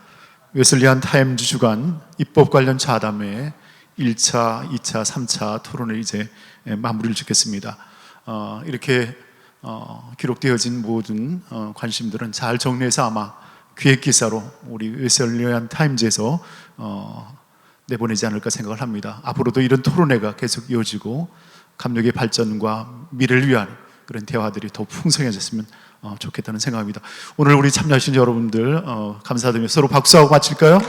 [SPEAKER 1] 웨슬리안 타임즈 주간 입법 관련 자담회 1차, 2차, 3차 토론을 이제 마무리를 짓겠습니다. 이렇게 기록되어진 모든 관심들은 잘 정리해서 아마 기획 기사로 우리 웨슬리안 타임즈에서 내보내지 않을까 생각을 합니다. 앞으로도 이런 토론회가 계속 이어지고 감독의 발전과 미래를 위한 그런 대화들이 더 풍성해졌으면 좋겠다는 생각입니다. 오늘 우리 참여하신 여러분들 감사드리며 서로 박수하고 마칠까요?